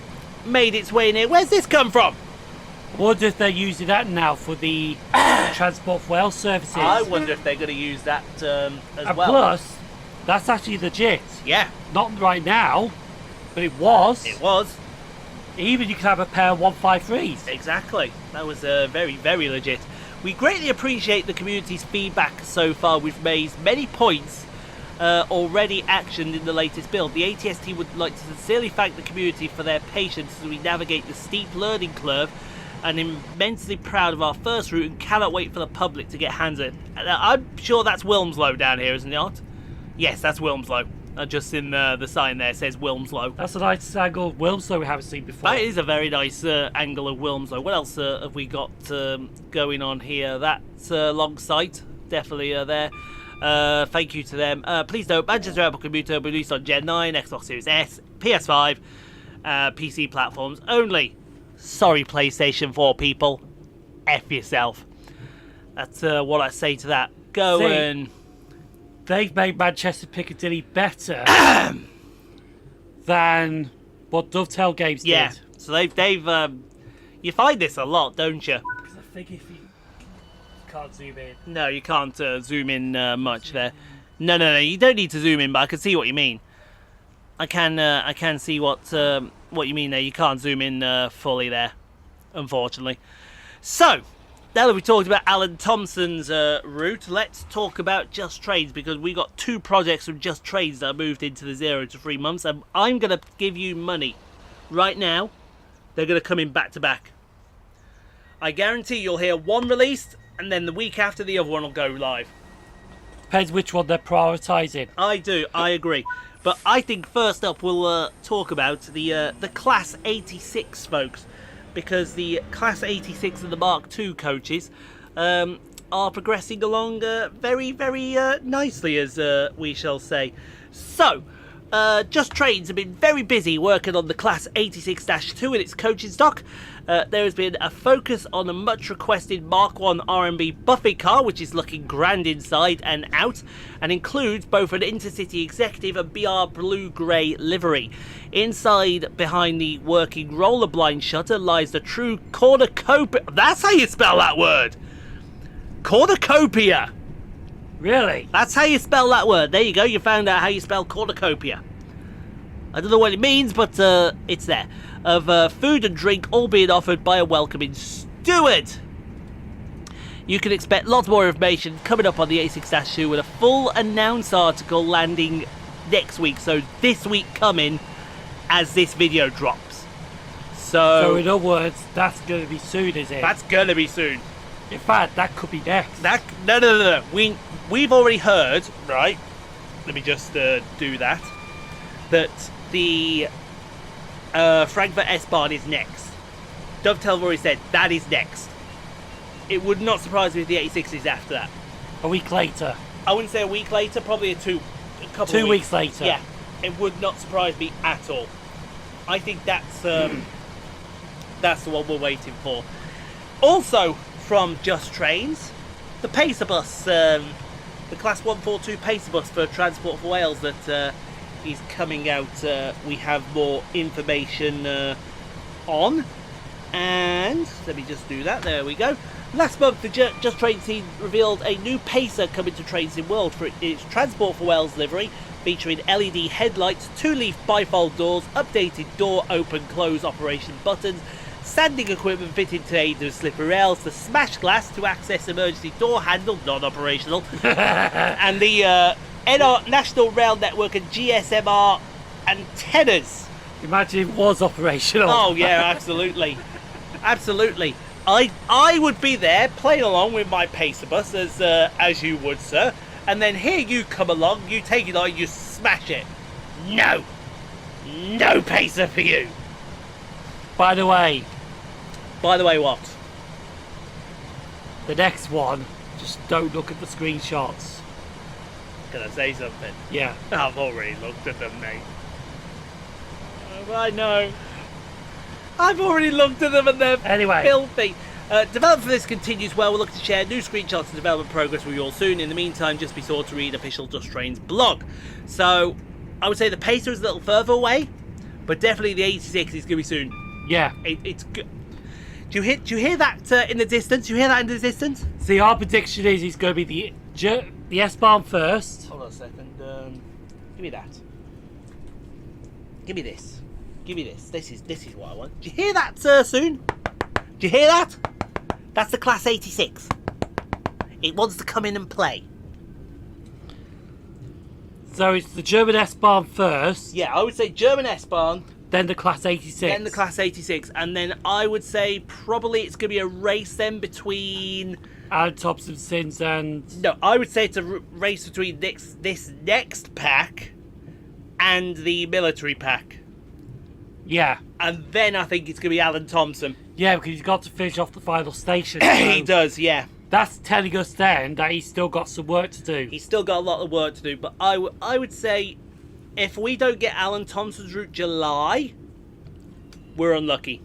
B: made its way in here. Where's this come from?
A: I wonder if they're using that now for the Transport for Wales services.
B: I wonder if they're going to use that as
A: and
B: well.
A: Plus, That's actually legit.
B: Yeah,
A: Not right now, but it was.
B: it was.
A: Even you can have a pair of 153s.
B: Exactly. That was very, very legit. We greatly appreciate the community's feedback so far. We've made many points already actioned in the latest build. The ATS team would like to sincerely thank the community for their patience as we navigate the steep learning curve, and immensely proud of our first route and cannot wait for the public to get hands on it. I'm sure that's Wilmslow down here, isn't it? Yes, that's Wilmslow. Just in the sign there says Wilmslow.
A: That's a nice angle of Wilmslow we haven't seen before.
B: That is a very nice angle of Wilmslow. What else have we got going on here? That's long sight, definitely there. Thank you to them. Please note, Manchester Apple Commuter will be released on Gen 9, Xbox Series S, PS5, PC platforms only. Sorry, PlayStation 4 people. F yourself. That's what I say to that.
A: They've made Manchester Piccadilly better than what Dovetail Games did.
B: So they've you find this a lot, don't you?
A: Because I think if you can't zoom in.
B: No, you can't zoom in much there. No, you don't need to zoom in, but I can see what you mean. I can see what you mean there. You can't zoom in fully there, unfortunately. So, now that we talked about Alan Thompson's route, let's talk about Just Trades, because we got 2 projects from Just Trades that moved into the 0 to 3 months, and I'm going to give you money. Right now, they're going to come in back to back. I guarantee you'll hear one released, and then the week after the other one will go live.
A: Depends which one they're prioritising.
B: I agree. But I think first up we'll talk about the Class 86, folks, because the Class 86 and the Mark II coaches are progressing along very, very nicely, as we shall say. So, Just Trades have been very busy working on the Class 86-2 in its coaching stock. There has been a focus on a much requested Mark I R&B buffet car, which is looking grand inside and out, and includes both an Intercity Executive and BR blue-grey livery. Inside, behind the working roller blind shutter, lies the true cornucopia. That's how you spell that word! Cornucopia!
A: Really?
B: That's how you spell that word. There you go, you found out how you spell cornucopia. I don't know what it means, but it's there. Of food and drink all being offered by a welcoming steward. You can expect lots more information coming up on the A6-2 with a full announce article landing next week. So this week coming as this video drops.
A: So in other words, that's going to be soon, is it?
B: That's going to be soon.
A: In fact, that could be next.
B: No. We've already heard, right? Let me just do that. That the Frankfurt S-Bahn is next. Dovetail have already said that is next. It would not surprise me if the 86 is after that.
A: A week later.
B: I wouldn't say a week later, probably a couple
A: 2
B: of
A: weeks later.
B: Yeah, it would not surprise me at all. I think that's the one we're waiting for. Also, from Just Trains, the Pacer bus, the Class 142 Pacer bus for Transport for Wales that is coming out. We have more information on, and let me just do that. There we go. Last month, the Just Trains team revealed a new Pacer coming to Trains in World for its Transport for Wales livery, featuring LED headlights, 2-leaf bifold doors, updated door open-close operation buttons, sanding equipment fitted to aid the slippery rails, the smash glass to access emergency door handle, non-operational, and the NR National Rail Network and GSMR antennas.
A: Imagine it was operational.
B: Oh yeah, absolutely. Absolutely. I would be there playing along with my Pacer bus as you would, sir, and then here you come along, you take it on, you smash it. No Pacer for you.
A: By the way
B: what?
A: The next one, just don't look at the screenshots.
B: Can I say something?
A: Yeah.
B: I've already looked at them, mate. I know. I've already looked at them and they're filthy. Development for this continues well. We're looking to share new screenshots and development progress with you all soon. In the meantime, just be sure to read official Just Trains blog. So, I would say the Pacer is a little further away, but definitely the 86 is going to be soon.
A: Yeah.
B: It's good. Do you hear that in the distance? Do you hear that in the distance?
A: See, our prediction is he's going to be the S-Bahn first.
B: Hold on a second. Give me that. Give me this. Give me this. This is what I want. Do you hear that, Sir Soon? Do you hear that? That's the Class 86. It wants to come in and play.
A: So it's the German S-Bahn first,
B: Yeah, I would say German S-Bahn,
A: then the Class 86.
B: then the Class 86, and then I would say probably it's going to be a race then between...
A: Alan Thompson's and...
B: No, I would say it's a race between this next pack and the military pack.
A: Yeah.
B: And then I think it's going to be Alan Thompson.
A: Yeah, because he's got to finish off the final station.
B: He
A: So
B: does, yeah.
A: that's telling us then that he's still got some work to do.
B: He's still got a lot of work to do, but I would say if we don't get Alan Thompson's route July, we're unlucky.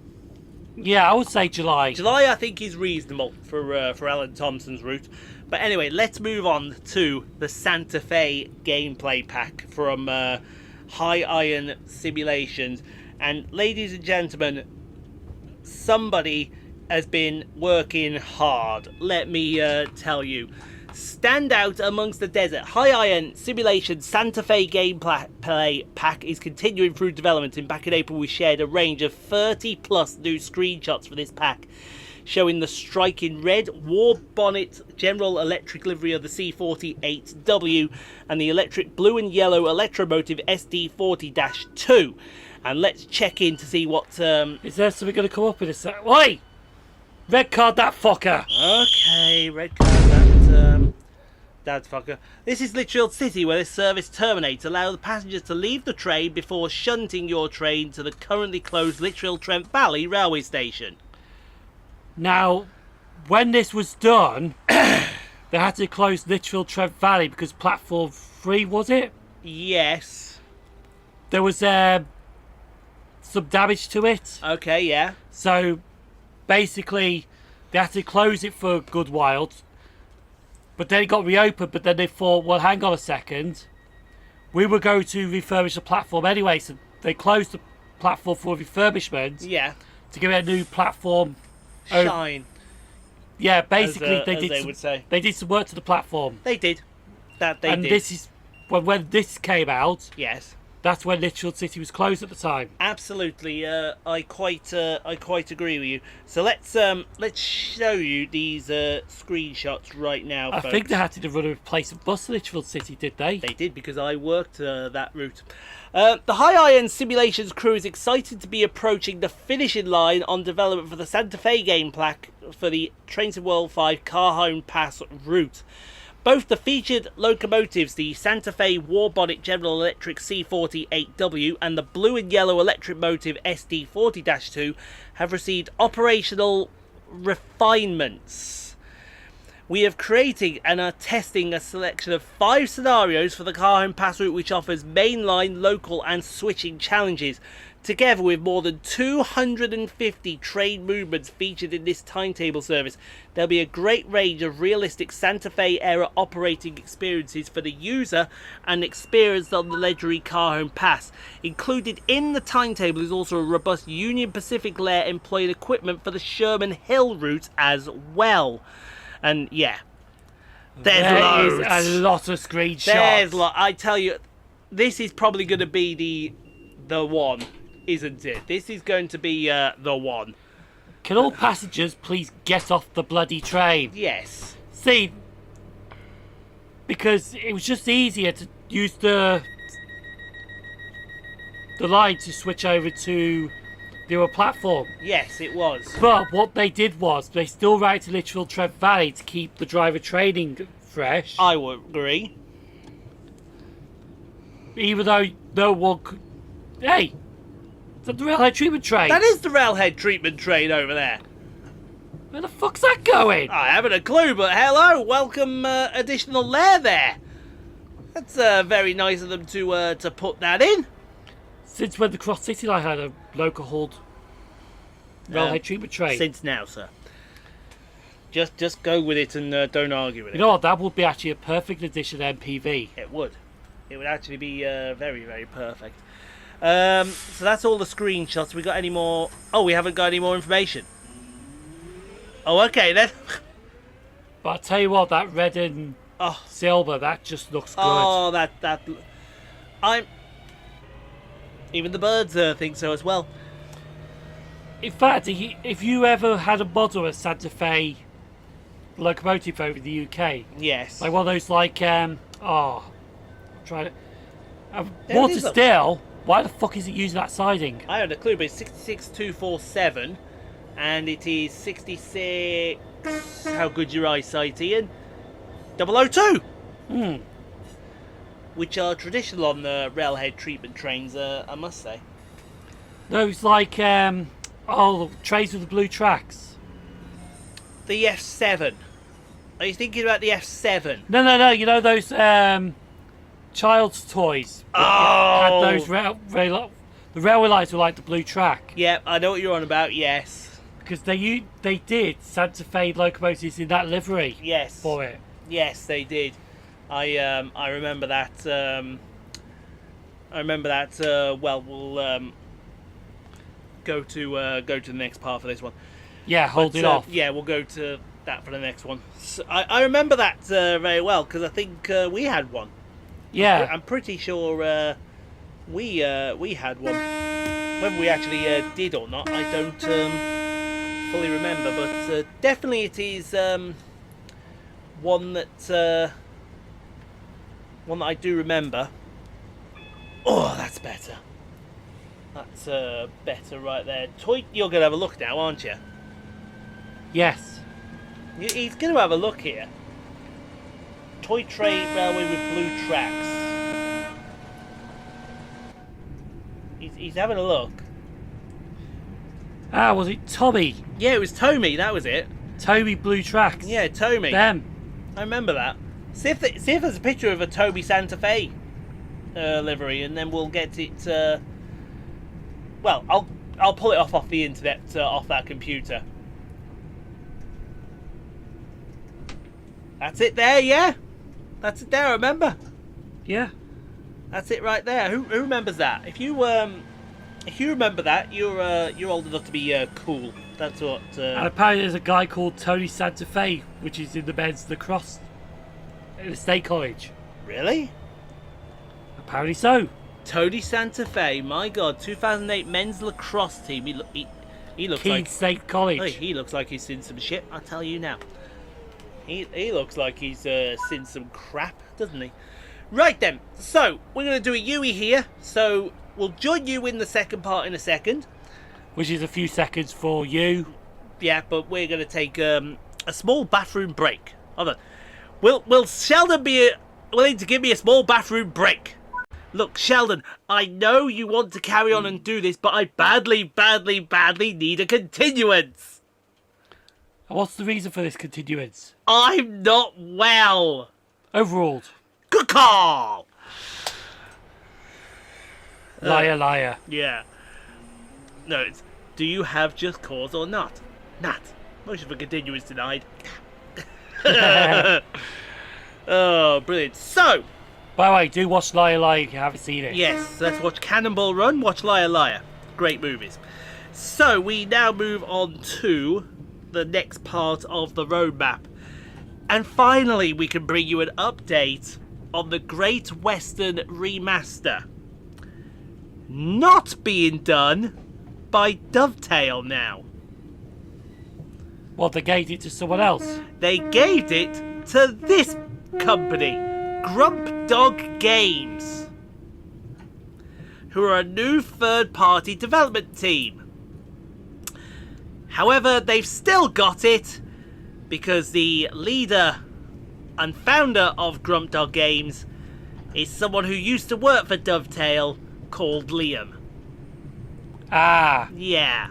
A: Yeah, I would say July.
B: July, I think, is reasonable for Alan Thompson's route. But anyway, let's move on to the Santa Fe gameplay pack from High Iron Simulations. And ladies and gentlemen, somebody has been working hard, let me tell you. Stand out amongst the desert. High Iron Simulation Santa Fe gameplay pack is continuing through development, and back in April we shared a range of 30 plus new screenshots for this pack, showing the striking red war bonnet General Electric livery of the C48W and the electric blue and yellow Electromotive SD40-2. And let's check in to see what...
A: Is there something going to come up in a sec? Oi! Red card that fucker!
B: Okay, red card that fucker. This is Lichfield City, where this service terminates. Allow the passengers to leave the train before shunting your train to the currently closed Lichfield Trent Valley railway station.
A: Now, when this was done, they had to close Lichfield Trent Valley because platform 3, was it?
B: Yes.
A: There was some damage to it.
B: Okay, yeah.
A: So, basically, they had to close it for a good while. But then it got reopened, but then they thought, well, hang on a second. We were going to refurbish the platform anyway, so they closed the platform for refurbishment.
B: Yeah.
A: To give it a new platform.
B: Shine.
A: Yeah, basically,
B: they
A: did some work to the platform.
B: They did.
A: And this is when this came out.
B: Yes.
A: That's when Lichfield City was closed at the time.
B: Absolutely, I quite agree with you. So let's show you these screenshots right now,
A: I
B: folks.
A: think they had to run a replacement bus to Lichfield City, did they?
B: They did, because I worked that route. The High Iron Simulations crew is excited to be approaching the finishing line on development for the Santa Fe game plaque for the Trains of World 5 Cajon Pass route. Both the featured locomotives, the Santa Fe War Bonnet General Electric C48W and the blue and yellow Electric Motive SD40-2, have received operational refinements. We have created and are testing a selection of 5 scenarios for the Cajon Pass route, which offers mainline, local and switching challenges. Together with more than 250 train movements featured in this timetable service, there'll be a great range of realistic Santa Fe era operating experiences for the user and experience on the legendary Cajon Pass. Included in the timetable is also a robust Union Pacific Layer employed equipment for the Sherman Hill route as well. And yeah, there's loads.
A: A lot of screenshots.
B: I tell you, this is probably going to be the one. Isn't it? This is going to be the one.
A: Can all passengers please get off the bloody train?
B: Yes.
A: See, because it was just easier to use the line to switch over to the other platform.
B: Yes, it was.
A: But what they did was they still ran to Lichfield Trent Valley to keep the driver training fresh.
B: I would agree.
A: Even though no one could... Hey! Is that the railhead treatment train?
B: That is the railhead treatment train over there.
A: Where the fuck's that going?
B: I haven't a clue, but hello, welcome additional layer there. That's very nice of them to put that in.
A: Since when the Cross City Line had a local hauled railhead treatment train?
B: Since now, sir. Just go with it and don't argue with it.
A: You know what? That would be actually a perfect addition to MPV.
B: It would. It would actually be very, very perfect. So that's all the screenshots. We got any more? Oh, we haven't got any more information. Oh, okay then.
A: But I tell you what, that red and silver, that just looks good.
B: Oh, that. Even the birds think so as well.
A: In fact, if you ever had a model of Santa Fe locomotive over the UK,
B: Yes.
A: like one of those, like, I'm trying to.
B: There
A: Water
B: it is, look.
A: still, why the fuck is it using that siding?
B: I had a clue, but it's 66247, and it is 66. How good your eyesight, Ian? 002. Which are traditional on the railhead treatment trains, I must say.
A: Those, like, trains with the blue tracks.
B: The F7. Are you thinking about the F7?
A: No, you know those, child's toys.
B: Oh!
A: Had those the railway lines were like the blue track.
B: Yep, I know what you're on about, yes.
A: Because they did Santa Fe locomotives in that livery.
B: Yes.
A: For it.
B: Yes, they did. I remember that. Well, we'll go to the next part for this one.
A: Yeah, hold it off.
B: Yeah, we'll go to that for the next one. So, I remember that very well because I think we had one.
A: Yeah.
B: I'm pretty sure we had one. Whether we actually did or not, I don't fully remember. But definitely it is one that I do remember. Oh, that's better. That's better right there. Toy, you're going to have a look now, aren't you?
A: Yes.
B: He's going to have a look here. Toy train railway with blue tracks. He's having a look.
A: Ah, was it Tommy?
B: Yeah, it was Tommy, that was it.
A: Tommy blue tracks.
B: Yeah, Tommy.
A: Them.
B: I remember that. See if there's a picture of a Toby Santa Fe livery, and then we'll get it. Well, I'll pull it off the internet, off that computer. That's it there, yeah. That's it there. Remember?
A: Yeah.
B: That's it right there. Who remembers that? If you remember that, you're old enough to be cool. That's what.
A: And apparently there's a guy called Tony Santa Fe, which is in the men's lacrosse in the State College.
B: Really?
A: Apparently so.
B: Tony Santa Fe, my God, 2008 men's lacrosse team. He looks
A: Keene
B: like
A: State College.
B: Oh, he looks like he's seen some shit. I'll tell you now. He looks like he's seen some crap, doesn't he? Right then. So we're gonna do a Yui here. So we'll join you in the second part in a second.
A: Which is a few seconds for you.
B: Yeah, but we're gonna take a small bathroom break. Hold on. Will Sheldon be willing to give me a small bathroom break? Look, Sheldon, I know you want to carry on and do this, but I badly need a continuance.
A: And what's the reason for this continuance?
B: I'm not well.
A: Overruled.
B: Good call.
A: Liar, liar.
B: Yeah. No, it's do you have just cause or not? Not. Motion for continuance denied. Oh, brilliant. So,
A: by the way, do watch Liar, Liar if you haven't seen it.
B: yes, let's watch Cannonball Run, watch Liar Liar. Great movies. So, we now move on to the next part of the roadmap. And finally, we can bring you an update on the Great Western Remaster. Not being done by Dovetail now.
A: Well, they gave it to someone else.
B: They gave it to this company, Grump Dog Games, who are a new third-party development team. However, they've still got it because the leader and founder of Grump Dog Games is someone who used to work for Dovetail called Liam.
A: Ah.
B: Yeah.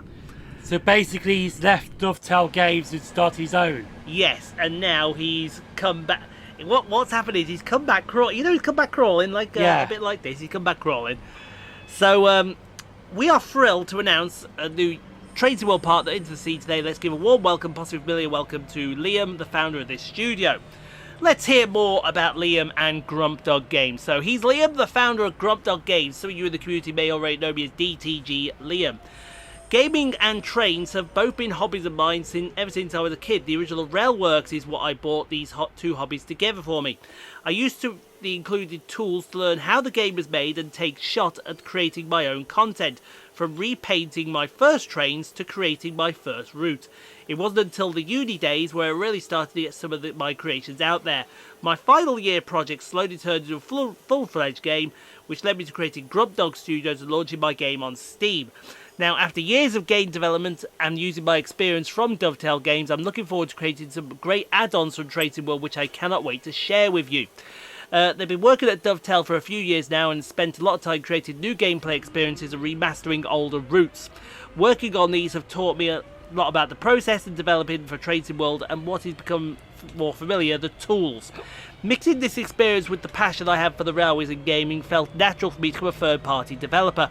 A: So basically he's left Dovetail Games and started his own.
B: Yes, and now he's come back. What's happened is he's come back crawling. You know, he's come back crawling, like a bit like this. He's come back crawling. So we are thrilled to announce a new Tracy World partner into the scene today. Let's give a warm welcome, possibly familiar welcome to Liam, the founder of this studio. Let's hear more about Liam and Grump Dog Games. So he's Liam, the founder of Grump Dog Games. Some of you in the community may already know me as DTG Liam. Gaming and trains have both been hobbies of mine ever since I was a kid. The original Railworks is what I bought these two hobbies together for me. I used to the included tools to learn how the game was made and take shot at creating my own content, from repainting my first trains to creating my first route. It wasn't until the uni days where I really started to get some of my creations out there. My final year project slowly turned into a full-fledged game, which led me to creating Grump Dog Studios and launching my game on Steam. Now, after years of game development and using my experience from Dovetail Games, I'm looking forward to creating some great add-ons from Tracing World, which I cannot wait to share with you. They've been working at Dovetail for a few years now and spent a lot of time creating new gameplay experiences and remastering older routes. Working on these have taught me a lot about the process and developing for Tracing World and what has become more familiar, the tools. Mixing this experience with the passion I have for the railways and gaming felt natural for me to become a third-party developer.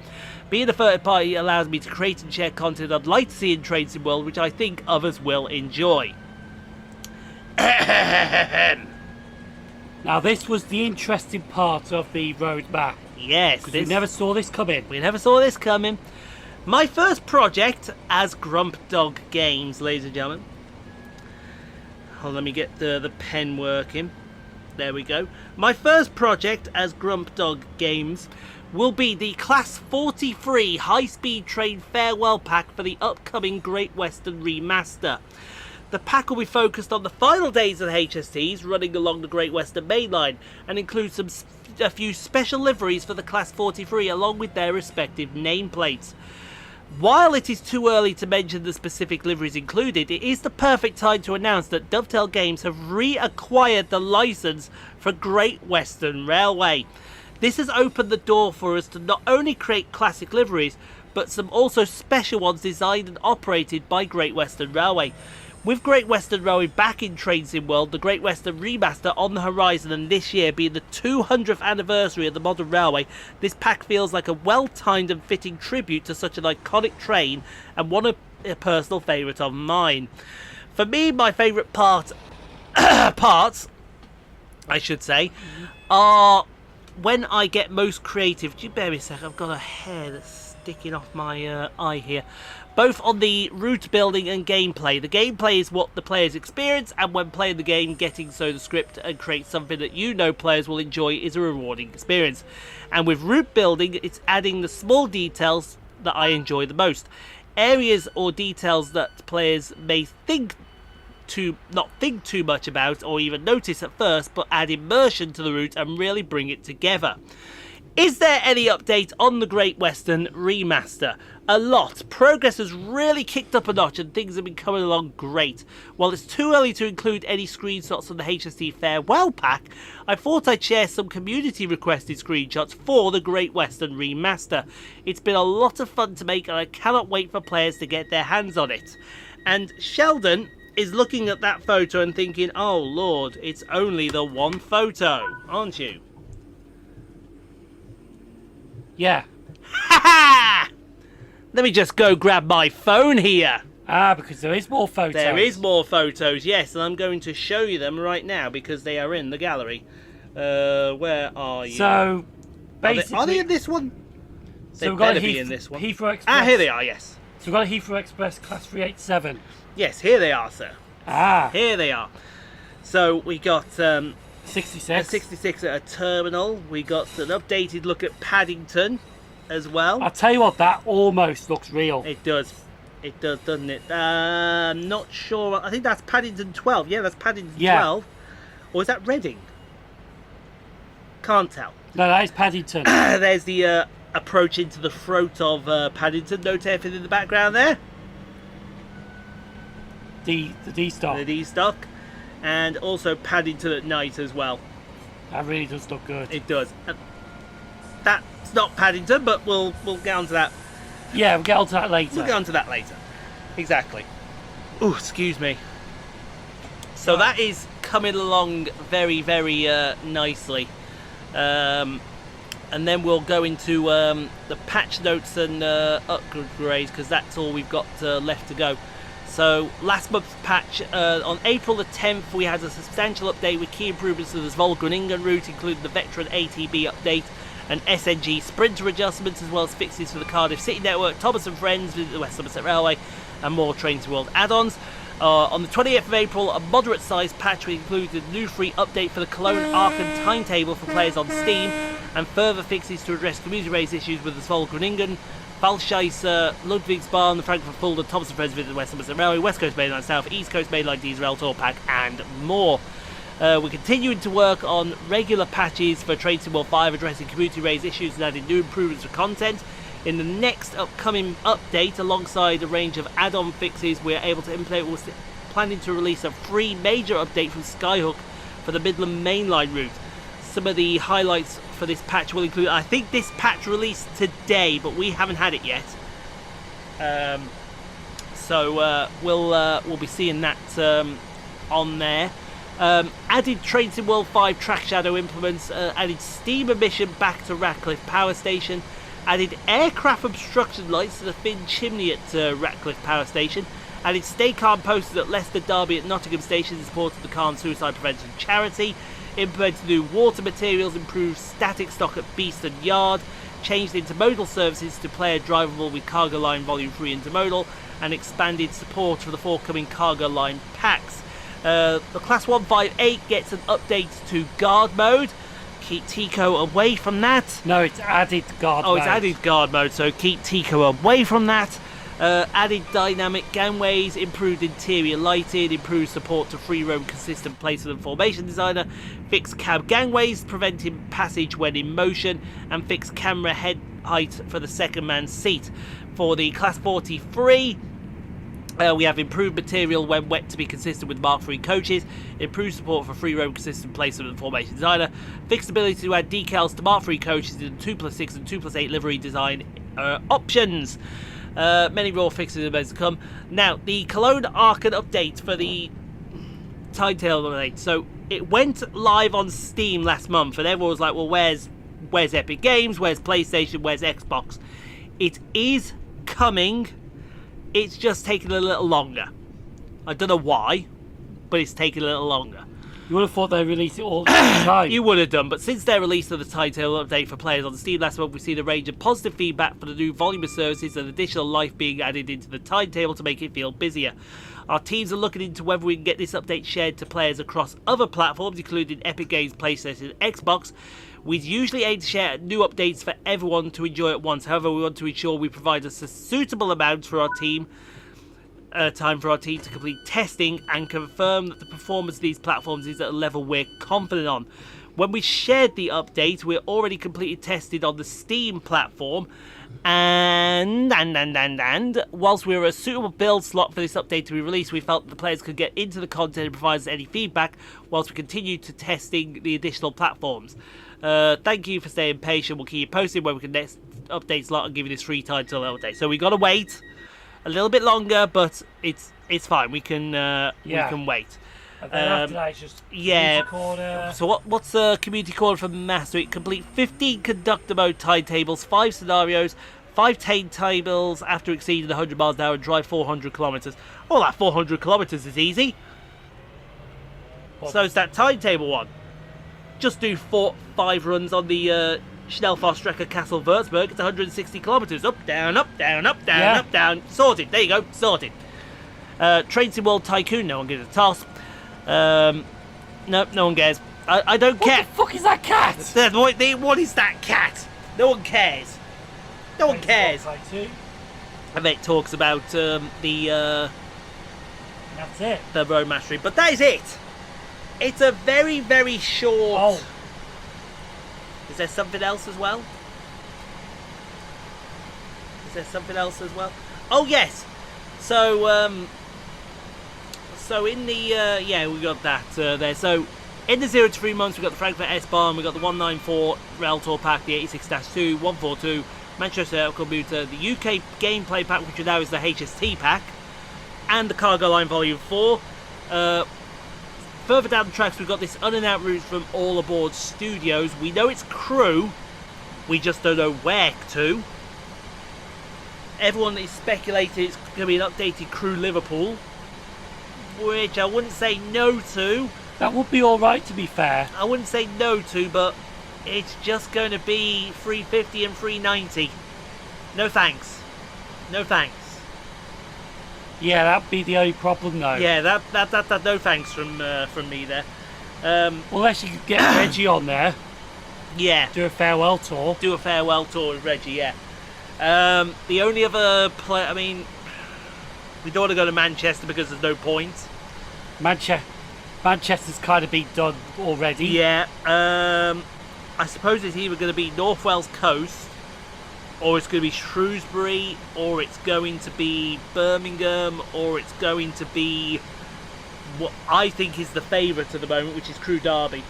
B: Being a third party allows me to create and share content I'd like to see in Tracing World, which I think others will enjoy.
A: Now this was the interesting part of the roadmap.
B: Yes,
A: We never saw this coming.
B: We never saw this coming. My first project as Grump Dog Games, ladies and gentlemen. Oh, let me get the pen working. There we go. My first project as Grump Dog Games will be the Class 43 high-speed train farewell pack for the upcoming Great Western Remaster. The pack will be focused on the final days of the HSTs running along the Great Western Main Line and includes a few special liveries for the Class 43 along with their respective nameplates. While it is too early to mention the specific liveries included, it is the perfect time to announce that Dovetail Games have reacquired the license for Great Western Railway. This has opened the door for us to not only create classic liveries, but some also special ones designed and operated by Great Western Railway. With Great Western Railway back in Tracing World, the Great Western Remaster on the horizon, and this year being the 200th anniversary of the modern railway, this pack feels like a well-timed and fitting tribute to such an iconic train and one of a personal favourite of mine. For me, my favourite parts, I should say, are when I get most creative. Do you bear me a second? I've got a hair that's sticking off my eye here. Both on the route building and gameplay. The gameplay is what the players experience, and when playing the game, getting so the script and create something that you know players will enjoy is a rewarding experience. And with route building, it's adding the small details that I enjoy the most. Areas or details that players may not think too much about or even notice at first, but add immersion to the route and really bring it together. Is there any update on the Great Western Remaster? A lot. Progress has really kicked up a notch and things have been coming along great. While it's too early to include any screenshots from the HST Farewell Pack, I thought I'd share some community requested screenshots for the Great Western Remaster. It's been a lot of fun to make and I cannot wait for players to get their hands on it. And Sheldon is looking at that photo and thinking, oh lord, it's only the one photo, aren't you?
A: Yeah.
B: Ha ha! Let me just go grab my phone here.
A: Ah, because there is more photos.
B: There is more photos, yes, and I'm going to show you them right now because they are in the gallery. Where are you?
A: So, basically...
B: Are they in this one?
A: So we've got
B: be in this one.
A: Heathrow Express.
B: Ah, here they are, yes.
A: So we've got a Heathrow Express Class 387.
B: Yes, here they are, sir.
A: Ah.
B: Here they are. So we got...
A: 66.
B: A 66 at a terminal. We got an updated look at Paddington as well.
A: I'll tell you what, that almost looks real.
B: It does. It does, doesn't it? Not sure. I think that's Paddington 12. Yeah, that's Paddington 12. Or is that Reading? Can't tell.
A: No, that is Paddington.
B: There's the approach into the throat of Paddington. Note everything in the background there.
A: The D-Stock.
B: The D-Stock. And also Paddington at night as well.
A: That really does look good.
B: It does. That's not Paddington, but we'll get onto that.
A: Yeah, we'll get onto that later.
B: We'll get onto that later. Exactly. Oh, excuse me. So that is coming along very, very nicely. And then we'll go into the patch notes and upgrades, because that's all we've got left to go. So last month's patch, on April the 10th, we had a substantial update with key improvements to the Zvolgren-Ingen route, including the Veteran ATB update and SNG Sprinter adjustments, as well as fixes for the Cardiff City Network, Thomas and Friends, the West Somerset Railway, and more Train to World add-ons. On the 28th of April, a moderate-sized patch included a new free update for the Cologne Aachen timetable for players on Steam, and further fixes to address community-raised issues with the Zwolle-Groningen, Valscheisse, Ludwigsbahn, the Frankfurt Fulda, Thompson Friends Visit West Somerset Railway, West Coast Main Line South, East Coast Main Line Diesel Tour Pack, and more. We're continuing to work on regular patches for Train Sim World 5, addressing community-raised issues and adding new improvements for content. In the next upcoming update, alongside a range of add-on fixes, we're able to implement. We're planning to release a free major update from Skyhook for the Midland Mainline route. Some of the highlights for this patch will include, I think this patch released today, but we haven't had it yet. So we'll be seeing that on there. Added Train Sim World 5 Track Shadow implements, added steam emission back to Ratcliffe Power Station, added aircraft obstruction lights to the fin chimney at Ratcliffe Power Station, added stay calm posters at Leicester, Derby at Nottingham Station in support of the Cairn Suicide Prevention Charity, implemented new water materials, improved static stock at Beeston Yard, changed intermodal services to player drivable with Cargo Line Volume 3 intermodal, and expanded support for the forthcoming Cargo Line packs. The Class 158 gets an update to guard mode. Keep Tico away from that.
A: No, it's added guard mode.
B: It's added guard mode, so keep Tico away from that. Added dynamic gangways, improved interior lighting, improved support to free roam consistent placement and formation designer, fixed cab gangways, preventing passage when in motion, and fixed camera head height for the second man seat. For the Class 43, we have improved material when wet to be consistent with Mark III coaches, improved support for free roam consistent placement and formation designer, fixed ability to add decals to Mark III coaches in 2+6 and 2+8 livery design options. Many raw fixes are meant to come. Now, the Cologne Aachen update for the timetable update. So it went live on Steam last month, and everyone was like, well, where's Epic Games, where's PlayStation, where's Xbox? It is coming. It's just taking a little longer. I don't know why, but it's taking a little longer.
A: You would have thought they released it all at the same time.
B: You would have done, but since their release of the timetable update for players on Steam last month, we've seen a range of positive feedback for the new volume of services and additional life being added into the timetable to make it feel busier. Our teams are looking into whether we can get this update shared to players across other platforms, including Epic Games, PlayStation, and Xbox. We'd usually aim to share new updates for everyone to enjoy at once. However, we want to ensure we provide us a suitable amount for our team, time for our team to complete testing and confirm that the performance of these platforms is at a level we're confident on. When we shared the update, we're already completely tested on the Steam platform, and whilst we were a suitable build slot for this update to be released, we felt that the players could get into the content and provide us any feedback whilst we continue to testing the additional platforms. Thank you for staying patient. We'll keep you posted when we can next update slot and give you this free title update. So we got to wait a little bit longer, but it's fine. We can wait.
A: And then after that, it's just corner.
B: So what's the community corner from Master? It complete 15 conductor mode timetables, 5 scenarios, 5 timetables after exceeding 100 miles an hour and drive 400 kilometers. Oh, that 400 kilometers is easy. So it's that timetable one. Just do 5 runs on the Schnellfahrstrecke Kassel Würzburg. It's 160 kilometers. Up, down, up, down, up, down, up, down. Sorted. There you go. Sorted. Train Sim World Tycoon. No one gives a toss. No one cares. I don't care.
A: What the fuck is that cat?
B: What is that cat? No one cares. No one cares. And it talks about
A: That's it.
B: the road mastery. But that is it. It's a very, very short...
A: Oh.
B: Is there something else as well? Oh, yes. So in the... we got that there. So, in the 0 to 3 months, we've got the Frankfurt S-Bahn, we've got the 194 Rail Tour Pack, the 86-2, 142, Manchester Commuter, the UK Gameplay Pack, which now is the HST Pack, and the Cargo Line Volume 4. Further down the tracks, we've got this unannounced route from All Aboard Studios. We know it's Crew, we just don't know where to. Everyone is speculating it's going to be an updated Crew Liverpool, which I wouldn't say no to.
A: That would be alright, to be fair.
B: I wouldn't say no to, but it's just going to be 350 and 390. No thanks. No thanks.
A: Yeah, that'd be the only problem though.
B: Yeah, that no thanks from me there.
A: Unless you could get Reggie on there,
B: Yeah,
A: do a farewell tour.
B: do a farewell tour with Reggie. Yeah. The only other play, I mean, we don't want to go to Manchester because there's no point.
A: Manchester's kind of been done already.
B: Yeah. I suppose it's either going to be North Wales Coast, or it's going to be Shrewsbury, or it's going to be Birmingham, or it's going to be what I think is the favourite at the moment, which is Crewe Derby.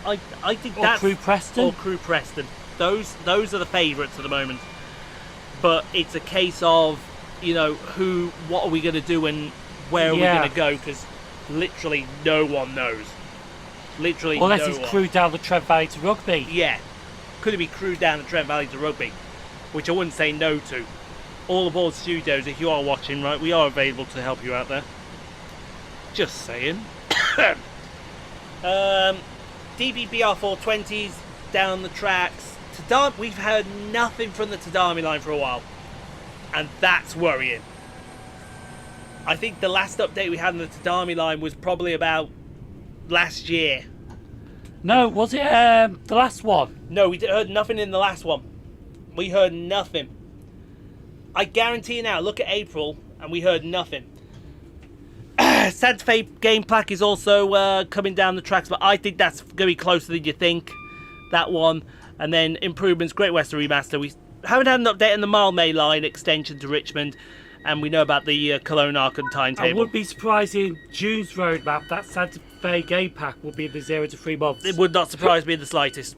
B: I think
A: Or
B: that's
A: Crewe Preston.
B: or Crewe Preston. Those are the favourites at the moment. But it's a case of, you know, what are we going to do and where are we going to go? Because literally no one knows. Literally
A: Unless
B: no
A: it's
B: one.
A: Crewe down the Trent Valley to Rugby.
B: Yeah. Could it be Crewe down the Trent Valley to Rugby? Which I wouldn't say no to. All aboard studios, if you are watching, right, we are available to help you out there. Just saying. DBBR 420s down the tracks. We've heard nothing from the Tadami line for a while. And that's worrying. I think the last update we had on the Tadami line was probably about last year.
A: No, was it the last one?
B: No, we heard nothing in the last one. We heard nothing. I guarantee you now, look at April, and we heard nothing. Santa Fe game pack is also coming down the tracks, but I think that's going to be closer than you think, that one. And then improvements, Great Western Remaster. We haven't had an update on the Mile May line extension to Richmond, and we know about the Cologne Archon timetable.
A: I would be surprised in June's roadmap that Santa Fe game pack will be in the 0 to 3 months.
B: It would not surprise me in the slightest.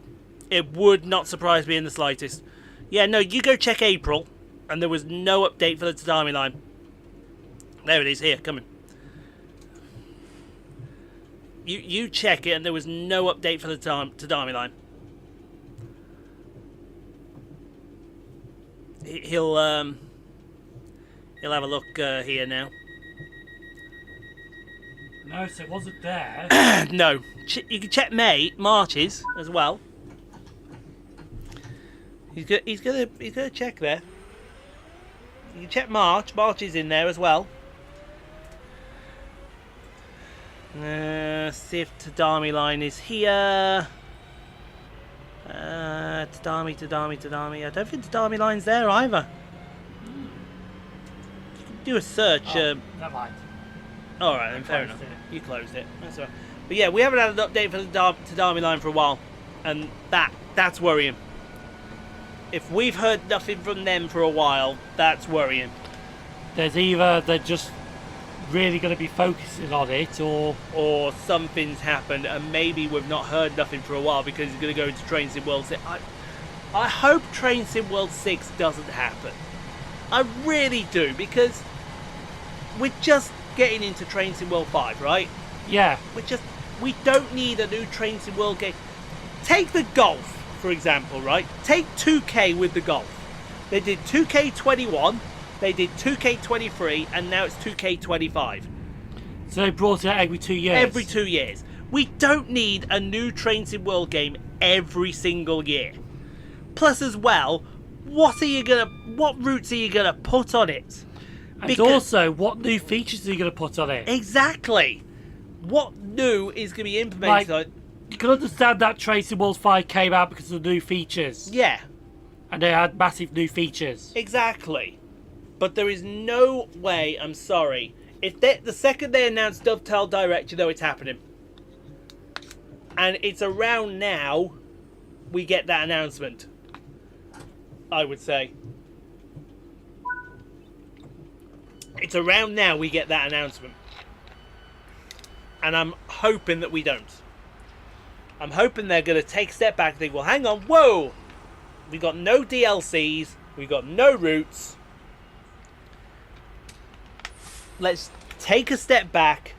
B: It would not surprise me in the slightest. Yeah, no, you go check April, and there was no update for the Tadami line. There it is, here, coming. You check it, and there was no update for the Tadami line. He'll have a look here now.
A: No, so it wasn't there.
B: No, you can check March's as well. He's gonna check there. You can check March. March is in there as well. See if Tadami line is here. Tadami. I don't think Tadami line's there either. You can do a search.
A: Never mind.
B: Alright then, fair
A: closed
B: enough.
A: it.
B: You closed it. That's all right. But yeah, we haven't had an update for the Tadami line for a while. And that's worrying. If we've heard nothing from them for a while, that's worrying.
A: There's either they're just really going to be focusing on it,
B: Or something's happened and maybe we've not heard nothing for a while because it's going to go into Train Sim World 6. I hope Train Sim World 6 doesn't happen. I really do, because we're just getting into Train Sim World 5, right?
A: yeah.
B: We don't need a new Train Sim World game. Take the Golf, for example, right? Take 2K with the Golf. They did 2K21, they did 2K23, and now it's 2K25.
A: So they brought it out every 2 years.
B: Every 2 years. We don't need a new Train Sim World game every single year. Plus, as well, what routes are you gonna put on it?
A: And also, what new features are you going to put on it?
B: Exactly. What new is going to be implemented on it?
A: You can understand that Train Sim World 5 came out because of the new features.
B: Yeah,
A: And they had massive new features.
B: exactly. But there is no way, I'm sorry, if the second they announce Dovetail Direct, you know it's happening. And it's around now we get that announcement, I would say. It's around now we get that announcement. And I'm hoping that we don't. I'm hoping they're going to take a step back and think, well, hang on, whoa! We've got no DLCs, we've got no routes. Let's take a step back,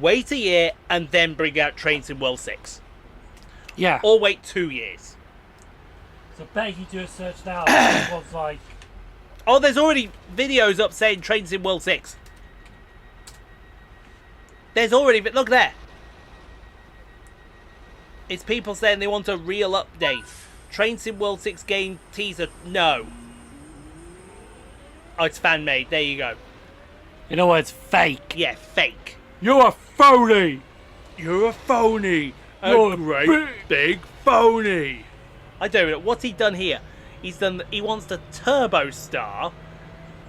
B: wait a year, and then bring out Train Sim World 6.
A: Yeah.
B: Or wait 2 years.
A: So bet you do a search now. It was like...
B: Oh, there's already videos up saying Train Sim World 6. There's already... Look there. It's people saying they want a real update. Train Sim World 6 game teaser. No. Oh, it's fan-made. There you go.
A: In other words, fake.
B: Yeah, fake.
A: You're a phony.
B: You're a phony.
A: You're
B: A great big phony. I don't know. What's he done here? He wants the Turbo Star,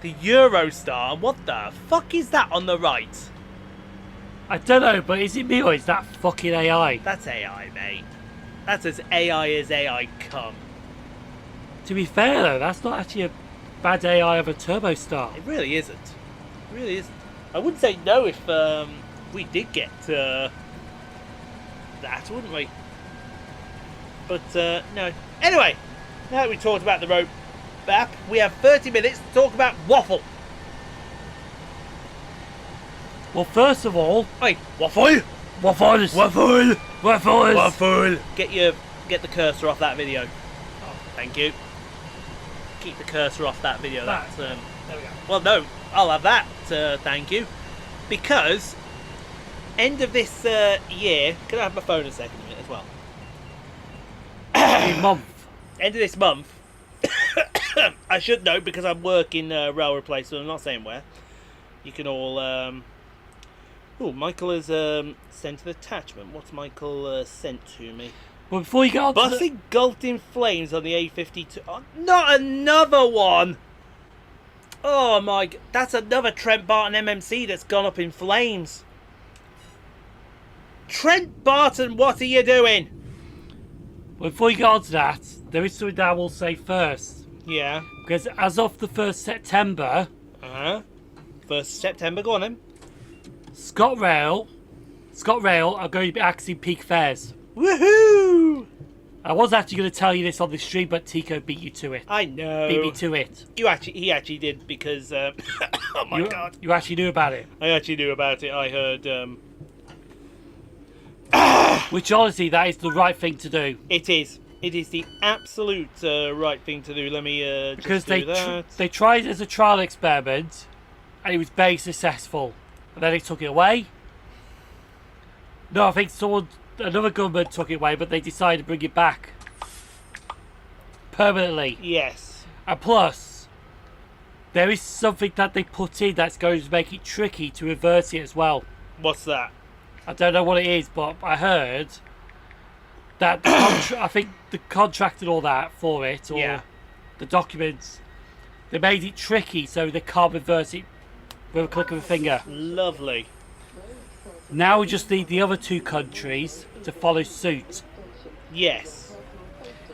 B: the Eurostar. What the fuck is that on the right?
A: I don't know, but is it me or is that fucking AI?
B: That's AI, mate. That's as AI as AI come.
A: To be fair though, that's not actually a bad AI of a Turbo Star.
B: It really isn't. It really isn't. I wouldn't say no if we did get that, wouldn't we? But no. Anyway, now that we talked about the road map, we have 30 minutes to talk about waffle.
A: Well, first of all,
B: Hey, waffle!
A: waffles,
B: Waffle!
A: waffles.
B: Waffle! Get the cursor off that video. Oh, thank you. Keep the cursor off that video. That's
A: there we go.
B: well, no, I'll have that. Thank you, because end of this year. Can I have my phone a second as well?
A: Month.
B: End of this month. I should know because I'm working rail replacement. I'm not saying where. You can all. Oh, Michael has sent an attachment. What's Michael sent to me?
A: Well, before you get on to
B: Bus engulfed in flames on the A52. Oh, not another one! Oh my... That's another Trent Barton MMC that's gone up in flames. Trent Barton, what are you doing?
A: well, before you get on to that, there is something that I will say first.
B: Yeah.
A: Because as of the 1st September,
B: 1st September, go on then.
A: ScotRail are going to be axing peak fares.
B: Woohoo!
A: I was actually going to tell you this on the stream, but Tico beat you to it.
B: I know.
A: Beat me to it.
B: He actually did because... oh my god.
A: You actually knew about it.
B: I actually knew about it. I heard...
A: Which honestly, that is the right thing to do.
B: It is. It is the absolute right thing to do. Let me
A: Because
B: just do that.
A: they tried it as a trial experiment, and it was very successful. And then they took it away. No, I think another government took it away, but they decided to bring it back permanently.
B: Yes.
A: And plus, there is something that they put in that's going to make it tricky to reverse it as well.
B: What's that?
A: I don't know what it is, but I heard that I think the contract and all that for it, or the documents, they made it tricky so they can't reverse it with a click of a finger.
B: Lovely.
A: Now we just need the other two countries to follow suit.
B: Yes.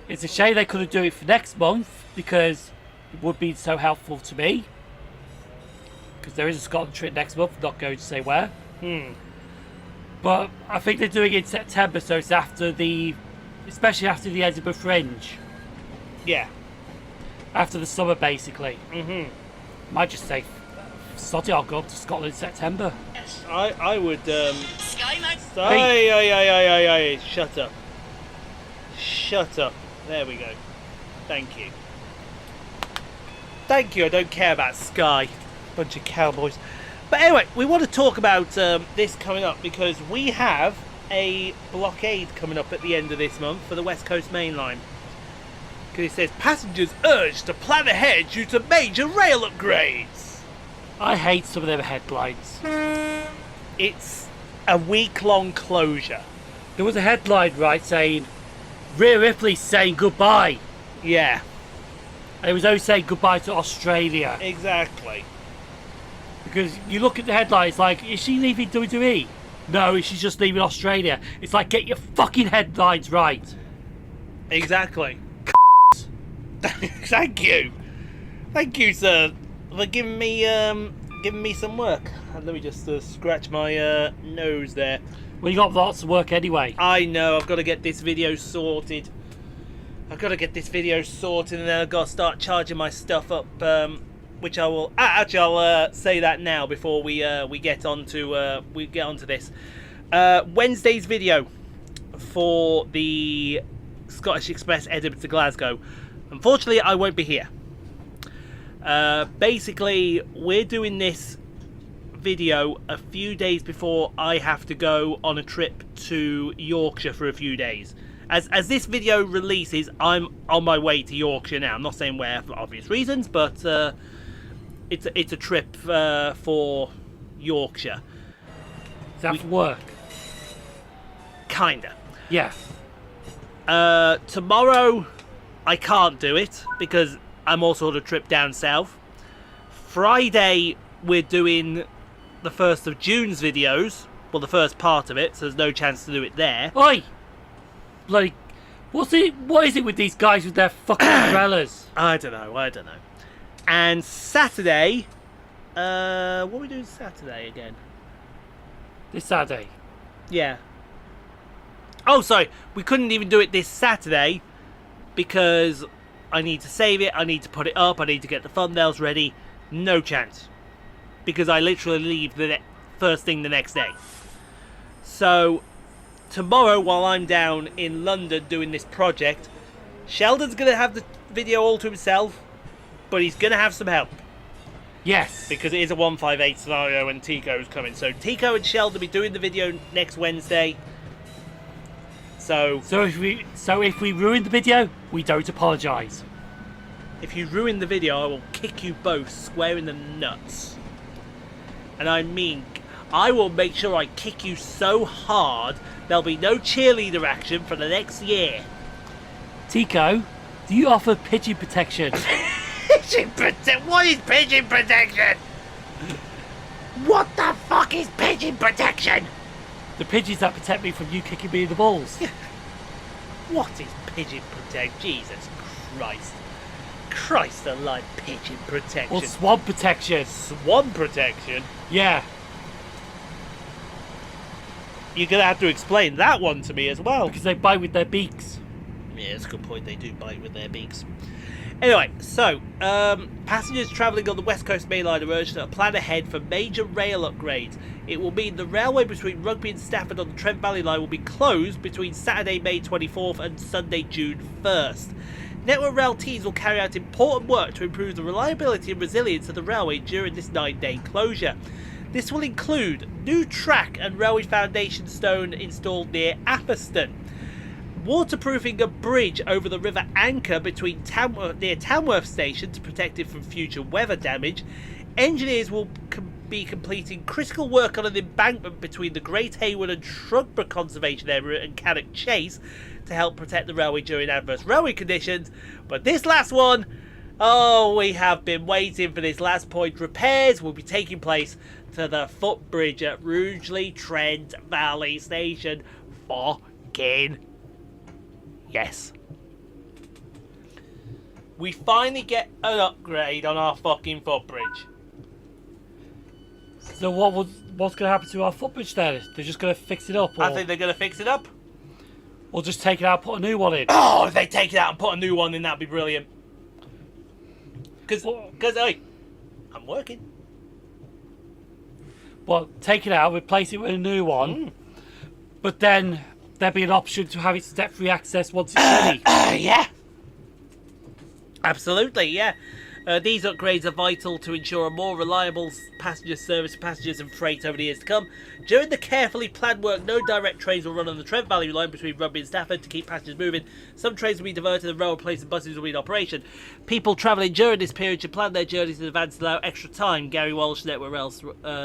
A: It's a shame they couldn't do it for next month because it would be so helpful to me. Because there is a Scotland trip next month, not going to say where. But I think they're doing it in September, so it's especially after the Edinburgh Fringe.
B: Yeah.
A: After the summer, basically. Might just say, sod it, I'll go up to Scotland in September.
B: I would,
C: Sky mate.
B: Hey, shut up. Shut up. There we go. Thank you. Thank you, I don't care about Sky. Bunch of cowboys. But anyway, we want to talk about this coming up because we have a blockade coming up at the end of this month for the West Coast Main Line. Because it says, passengers urged to plan ahead due to major rail upgrades.
A: I hate some of them headlines.
B: It's a week-long closure.
A: There was a headline, right, saying, Rhea Ripley's saying goodbye.
B: Yeah.
A: And it was only saying goodbye to Australia.
B: Exactly.
A: Because you look at the headlines like, is she leaving WWE? No, she's just leaving Australia. It's like, get your fucking headlines right.
B: Exactly. Thank you. Thank you, sir, for giving me some work. Let me just scratch my nose there.
A: Well, you got lots of work anyway.
B: I know, I've got to get this video sorted. And then I've got to start charging my stuff up, which I will. Actually, I'll say that now before we get onto this. Wednesday's video for the Scottish Express Edinburgh to Glasgow. Unfortunately, I won't be here. Basically, we're doing this video a few days before I have to go on a trip to Yorkshire for a few days. As this video releases, I'm on my way to Yorkshire now. I'm not saying where for obvious reasons, but it's a trip for Yorkshire.
A: Is that for work?
B: Kinda.
A: Yeah.
B: Tomorrow, I can't do it because I'm also on a trip down south. Friday, we're doing the 1st of June's videos. Well, the first part of it, so there's no chance to do it there.
A: Oi! Bloody... What is it with these guys with their fucking umbrellas?
B: I don't know. And Saturday... what are we doing Saturday again?
A: This Saturday.
B: Yeah. Oh, sorry. We couldn't even do it this Saturday because I need to save it, I need to put it up, I need to get the thumbnails ready. No chance. Because I literally leave the first thing the next day. So, tomorrow while I'm down in London doing this project, Sheldon's going to have the video all to himself, but he's going to have some help.
A: Yes.
B: Because it is a 158 scenario and Tico's coming. So Tico and Sheldon will be doing the video next Wednesday. So
A: if we ruin the video, we don't apologise.
B: If you ruin the video, I will kick you both square in the nuts. And I mean, I will make sure I kick you so hard there'll be no cheerleader action for the next year.
A: Tico, do you offer pigeon protection?
B: Pigeon protection? What is pigeon protection? What the fuck is pigeon protection?
A: The pigeons that protect me from you kicking me in the balls.
B: What is pigeon protection? Jesus Christ. Christ alive, pigeon protection.
A: Or swan protection.
B: Swan protection?
A: Yeah.
B: You're going to have to explain that one to me as well.
A: Because they bite with their beaks.
B: Yeah, that's a good point. They do bite with their beaks. Anyway, so, passengers travelling on the West Coast Main Line are urged to plan ahead for major rail upgrades. It will mean the railway between Rugby and Stafford on the Trent Valley Line will be closed between Saturday, May 24th and Sunday, June 1st. Network Rail teams will carry out important work to improve the reliability and resilience of the railway during this 9-day closure. This will include new track and railway foundation stone installed near Apperston, waterproofing a bridge over the River Anchor between near Tamworth Station to protect it from future weather damage. Engineers will be completing critical work on an embankment between the Great Hayward and Shrubber Conservation Area and Cannock Chase to help protect the railway during adverse railway conditions. But this last one, oh, we have been waiting for this last point. Repairs will be taking place to the footbridge at Rugeley Trent Valley Station. Fucking yes. We finally get an upgrade on our fucking footbridge.
A: So what's going to happen to our footbridge then? They're just going to fix it up? Or,
B: I think they're going to fix it up.
A: Or just take it out and put a new one in?
B: Oh, if they take it out and put a new one in, that'd be brilliant. Because hey, I'm working.
A: Well, take it out, replace it with a new one. But then there'd be an option to have it step-free access once it's ready.
B: Yeah. Absolutely, yeah. These upgrades are vital to ensure a more reliable passenger service for passengers and freight over the years to come. During the carefully planned work, no direct trains will run on the Trent Valley line between Rugby and Stafford to keep passengers moving. Some trains will be diverted and railway places and buses will be in operation. People travelling during this period should plan their journeys in advance to allow extra time. Gary Walsh, Network Rail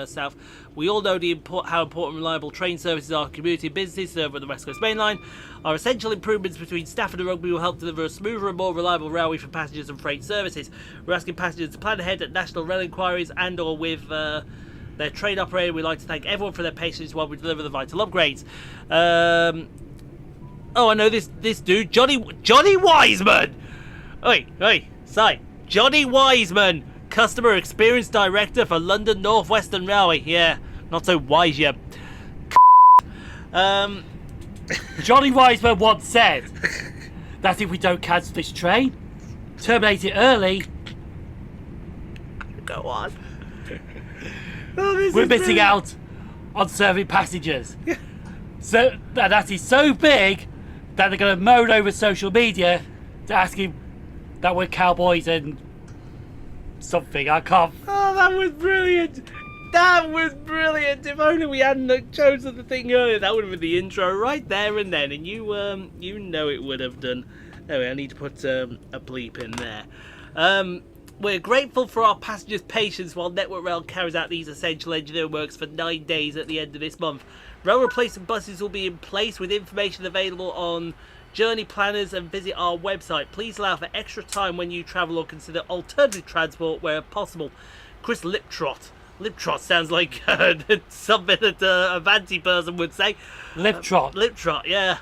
B: South. We all know how important reliable train services are. Community and businesses served on the West Coast Main Line. Our essential improvements between Stafford and Rugby will help deliver a smoother and more reliable railway for passengers and freight services. We're asking passengers to plan ahead at National Rail Inquiries and or with their train operator. We'd like to thank everyone for their patience while we deliver the vital upgrades. Oh, I know this dude, Johnny Wiseman. Oi, sorry, Johnny Wiseman, Customer Experience Director for London North Western Railway. Yeah, not so wise, you.
A: Johnny Wiseman once said that if we don't cancel this train, terminate it early,
B: Go on.
A: we're missing out on serving passengers. So that is so big that they're going to moan over social media to ask him that we're cowboys and something. I can't.
B: Oh, that was brilliant. That was brilliant. If only we hadn't chosen the thing earlier, that would have been the intro right there and then, and you know it would have done. Anyway, I need to put a bleep in there. We're grateful for our passengers' patience while Network Rail carries out these essential engineering works for 9 days at the end of this month. Rail replacement buses will be in place with information available on journey planners and visit our website. Please allow for extra time when you travel or consider alternative transport where possible. Chris Liptrot. Liptrot sounds like something that a fancy person would say.
A: Liptrot.
B: Liptrot, yeah.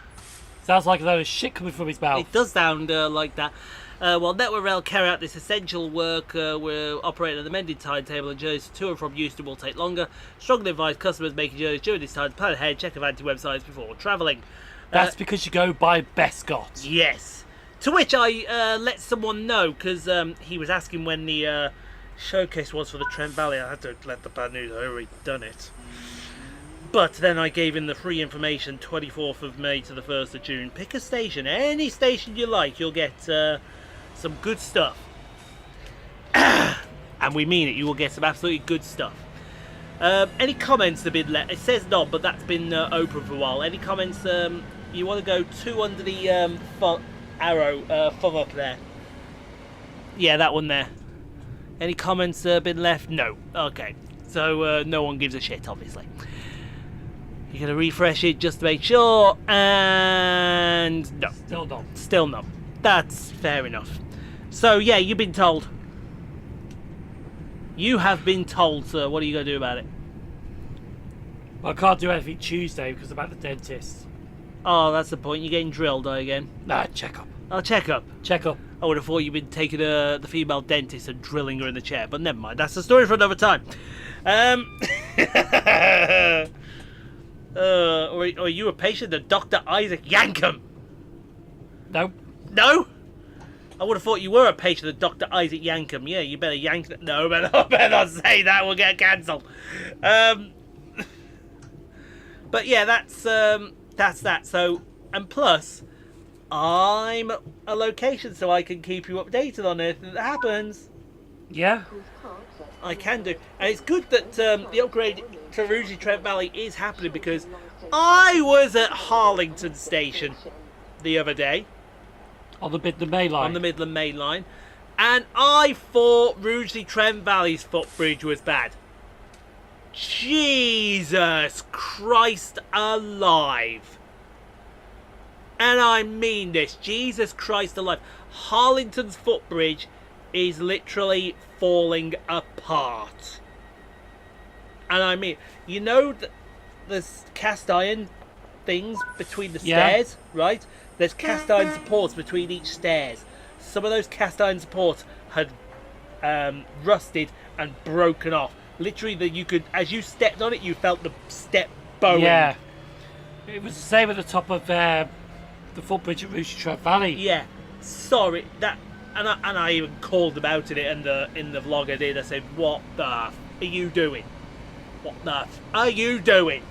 A: Sounds like a load of shit coming from his mouth.
B: It does sound like that. While Network Rail carry out this essential work, we're operating an amended timetable and journeys to and from Euston will take longer. Strongly advise customers making journeys during this time to plan ahead, check Avanti websites before travelling.
A: That's because you go by Bescott.
B: Yes. To which I let someone know, because he was asking when the showcase was for the Trent Valley. I had to let the bad news, I already done it. But then I gave him the free information, 24th of May to the 1st of June. Pick a station, any station you like, you'll get some good stuff. And we mean it, you will get some absolutely good stuff. Any comments that have been left? It says none, but that's been open for a while. Any comments? You want to go 2 under the arrow, thumb up there. Yeah, that one there. Any comments been left? No. Okay. So no one gives a shit, obviously. You're going to refresh it just to make sure, and no.
A: Still no.
B: Still no. That's fair enough. So, yeah, you've been told. You have been told, sir. What are you going to do about it?
A: Well, I can't do anything Tuesday because I'm at the dentist.
B: Oh, that's the point. You're getting drilled, again?
A: Nah, check up.
B: Oh, check up.
A: Check up.
B: I would have thought you'd been taking the female dentist and drilling her in the chair, but never mind. That's a story for another time. Are you a patient of Dr. Isaac Yankum?
A: Nope.
B: No? I would have thought you were a patient of Dr. Isaac Yankum. Yeah, you better yank that. No, better not say that. We'll get cancelled. But yeah, that's that. So, and plus, I'm a location, so I can keep you updated on anything that happens.
A: Yeah.
B: I can do. And it's good that the upgrade to Lichfield Trent Valley is happening, because I was at Harlington Station the other day.
A: On the Midland Main Line.
B: On the Midland Main Line. And I thought Lichfield Trent Valley's footbridge was bad. Jesus Christ alive. And I mean this. Jesus Christ alive. Harlington's footbridge is literally falling apart. And I mean, you know, there's cast iron things between the stairs, right? There's cast iron supports between each stairs. Some of those cast iron supports had rusted and broken off. Literally, you could, as you stepped on it, you felt the step bowing.
A: Yeah. It was the same at the top of the footbridge at Lichfield Trent Valley.
B: Yeah. Sorry, that, and I even called about it in the vlog I did. I said, "What the f are you doing? What the f are you doing?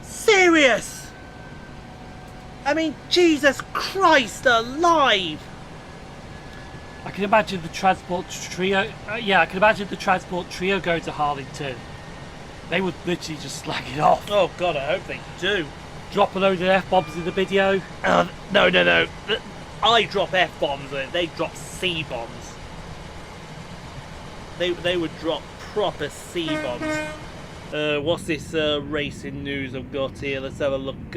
B: Serious? I mean, Jesus Christ alive!"
A: I can imagine the transport trio. I can imagine the transport trio going to Harlington. They would literally just slag it off.
B: Oh God, I hope they do.
A: Drop a load of F-bombs in the video.
B: No. I drop F-bombs, they drop C-bombs. They would drop proper C-bombs. What's this racing news I've got here? Let's have a look.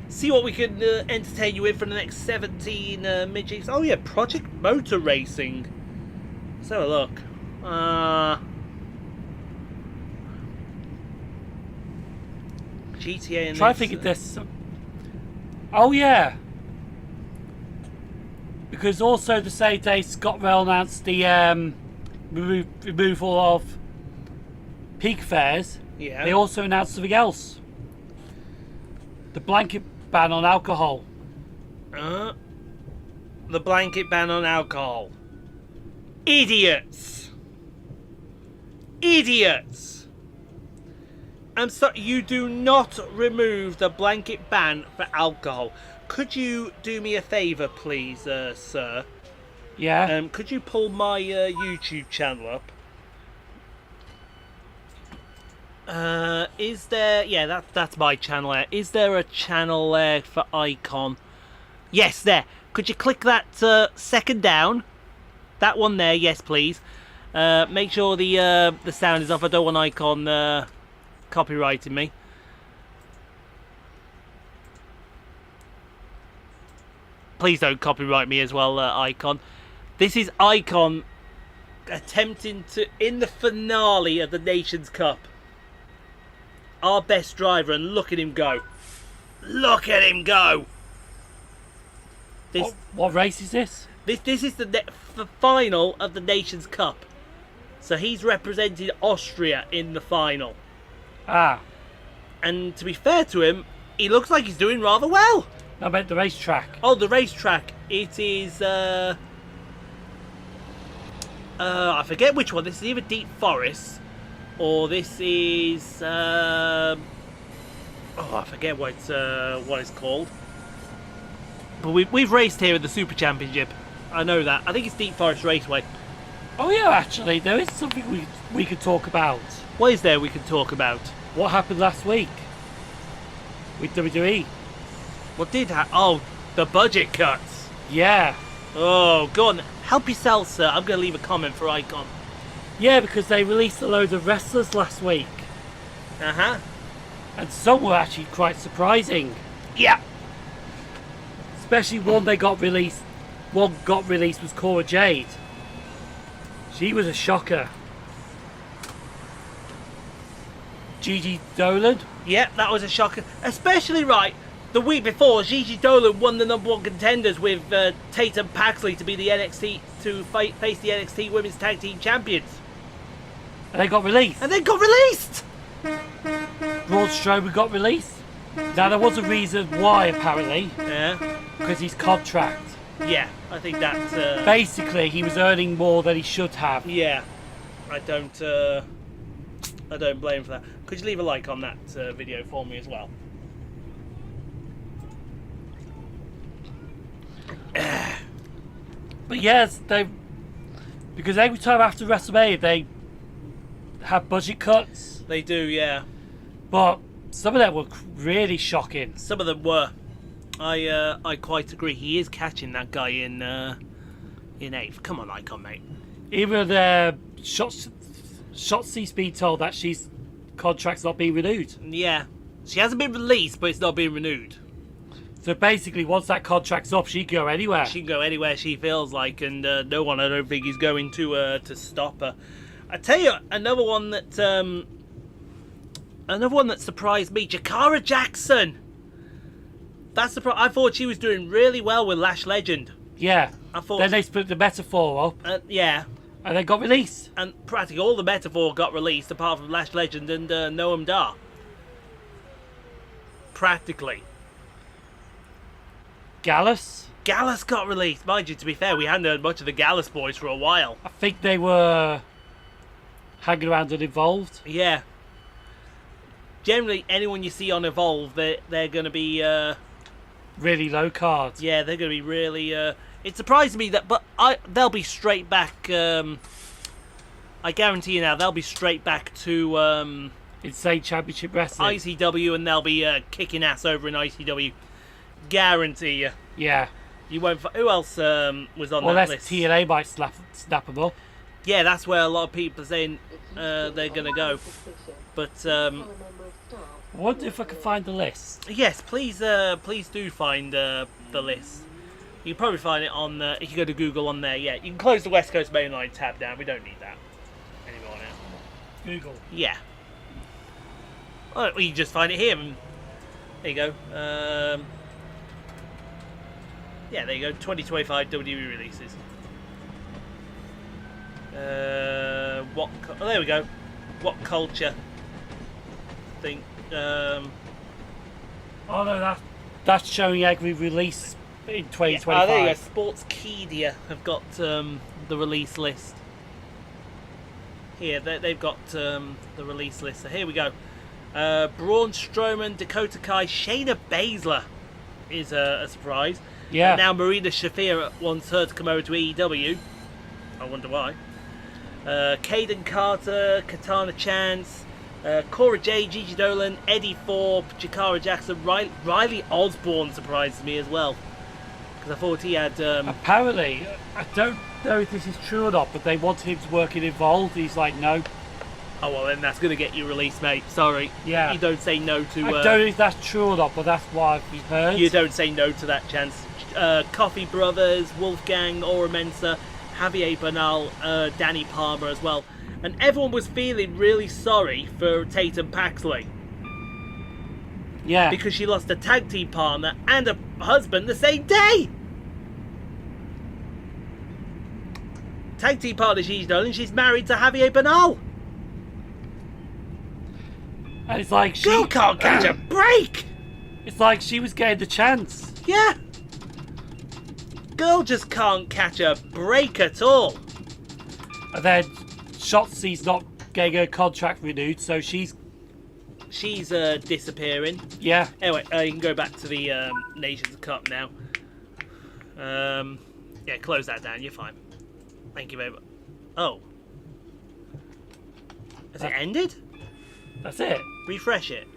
B: See what we can entertain you with for the next 17 midges. Oh yeah, Project Motor Racing. Let's have a look. GTA and
A: try to think of this. Oh yeah. Because also the same day ScotRail announced the removal of peak fares.
B: Yeah.
A: They also announced something else. The blanket ban on alcohol.
B: The blanket ban on alcohol. Idiots! Idiots! I'm sorry, you do not remove the blanket ban for alcohol. Could you do me a favour, please, sir?
A: Yeah?
B: Could you pull my YouTube channel up? Is there... Yeah, that's my channel there. Is there a channel there for Icon? Yes, there. Could you click that second down? That one there, yes, please. Make sure the sound is off. I don't want Icon copyrighting me. Please don't copyright me as well, Icon. This is Icon attempting to, in the finale of the Nations Cup, our best driver, and look at him go. Look at him go!
A: What race is this?
B: This is the final of the Nations Cup. So he's represented Austria in the final.
A: Ah.
B: And to be fair to him, he looks like he's doing rather well.
A: I meant the racetrack.
B: Oh, the racetrack. It is, I forget which one. This is either Deep Forest, or this is, I forget what it's called. But we've raced here at the Super Championship. I know that. I think it's Deep Forest Raceway.
A: Oh yeah, actually, there is something we could talk about.
B: What is there we can talk about?
A: What happened last week with WWE?
B: What did happen? Oh, the budget cuts.
A: Yeah.
B: Oh, go on. Help yourself, sir. I'm going to leave a comment for Icon.
A: Yeah, because they released a load of wrestlers last week.
B: Uh-huh.
A: And some were actually quite surprising.
B: Yeah.
A: Especially one they got released. One got released was Cora Jade. She was a shocker. Gigi Dolan.
B: Yeah, that was a shocker. Especially, right, the week before, Gigi Dolan won the #1 contenders with Tatum Paxley to be the NXT, to face the NXT Women's Tag Team Champions.
A: And they got released.
B: And they got released!
A: Braun Strowman got released. Now there was a reason why, apparently.
B: Yeah.
A: Because his contract.
B: Yeah, I think that...
A: Basically, he was earning more than he should have.
B: Yeah. I don't blame him for that. Could you leave a like on that video for me as well?
A: But yes, because every time after WrestleMania they have budget cuts.
B: They do, yeah.
A: But some of them were really shocking.
B: Some of them were. I quite agree. He is catching that guy in 8th. Come on, Icon, mate.
A: Even Shotzi's been told that she's contract's not being renewed.
B: Yeah, she hasn't been released, but it's not being renewed.
A: So basically, once that contract's up, she can go anywhere.
B: She can go anywhere she feels like, and no one, I don't think, is going to stop her. I tell you, another one that surprised me, Jakara Jackson. That's I thought she was doing really well with Lash Legend.
A: Yeah.
B: I thought.
A: Then they split the metaphor up.
B: Yeah.
A: And they got released.
B: And practically all the metaphor got released, apart from Lash Legend and Noam Dar. Practically.
A: Gallus
B: got released. Mind you, to be fair, we hadn't heard much of the Gallus boys for a while.
A: I think they were hanging around and Evolved.
B: Yeah. Generally, anyone you see on Evolve, they're going to be...
A: really low cards.
B: Yeah, they're going to be really... It surprised me that... But they'll be straight back... I guarantee you now, they'll be straight back to...
A: Insane Championship Wrestling.
B: ICW, and they'll be kicking ass over in ICW. Guarantee you.
A: Yeah.
B: You won't... Who else was on that list?
A: TNA might snap them up.
B: Yeah, that's where a lot of people are saying they're going to go. But... I
A: wonder if I can find the list.
B: Yes, please do find the list. You can probably find it on if you go to Google on there. Yeah, you can close the West Coast Mainline tab down. We don't need that anymore now.
A: Google.
B: Yeah. Well, you just find it here. And there you go. Yeah, there you go. 2025 WWE releases. There we go. What culture? Thing.
A: Oh no, that's showing every release in 2025.
B: Yeah. There you go. Sportskeeda have got the release list. Here, they've got the release list. So here we go. Braun Strowman, Dakota Kai, Shayna Baszler is a surprise.
A: Yeah.
B: And now Marina Shafir wants her to come over to AEW. I wonder why. Caden Carter, Katana Chance, Cora Jade, Gigi Dolan, Eddie Thorpe, Jakara Jackson, Riley Osborne surprises me as well. Because I thought he had...
A: Apparently, I don't know if this is true or not, but they wanted him to work in Involved. He's like, no.
B: Oh, well, then that's going to get you released, mate. Sorry.
A: Yeah.
B: You don't say no to...
A: I don't know if that's true or not, but that's what I've heard.
B: You don't say no to that chance. Coffee Brothers, Wolfgang, Aura Mensa, Javier Bernal, Danny Palmer as well. And everyone was feeling really sorry for Tatum Paxley.
A: Yeah.
B: Because she lost a tag team partner and a husband the same day. Tag team partner she's done, and she's married to Javier Bernal.
A: And it's like she
B: Girl can't catch a break.
A: It's like she was getting the chance.
B: Yeah. Girl just can't catch a break at all.
A: And then Shotzi's not getting her contract renewed, so she's
B: disappearing.
A: Yeah.
B: Anyway, you can go back to the Nations Cup now. Yeah, close that down. You're fine. Thank you very much. Oh. Has it ended?
A: That's it.
B: Refresh it.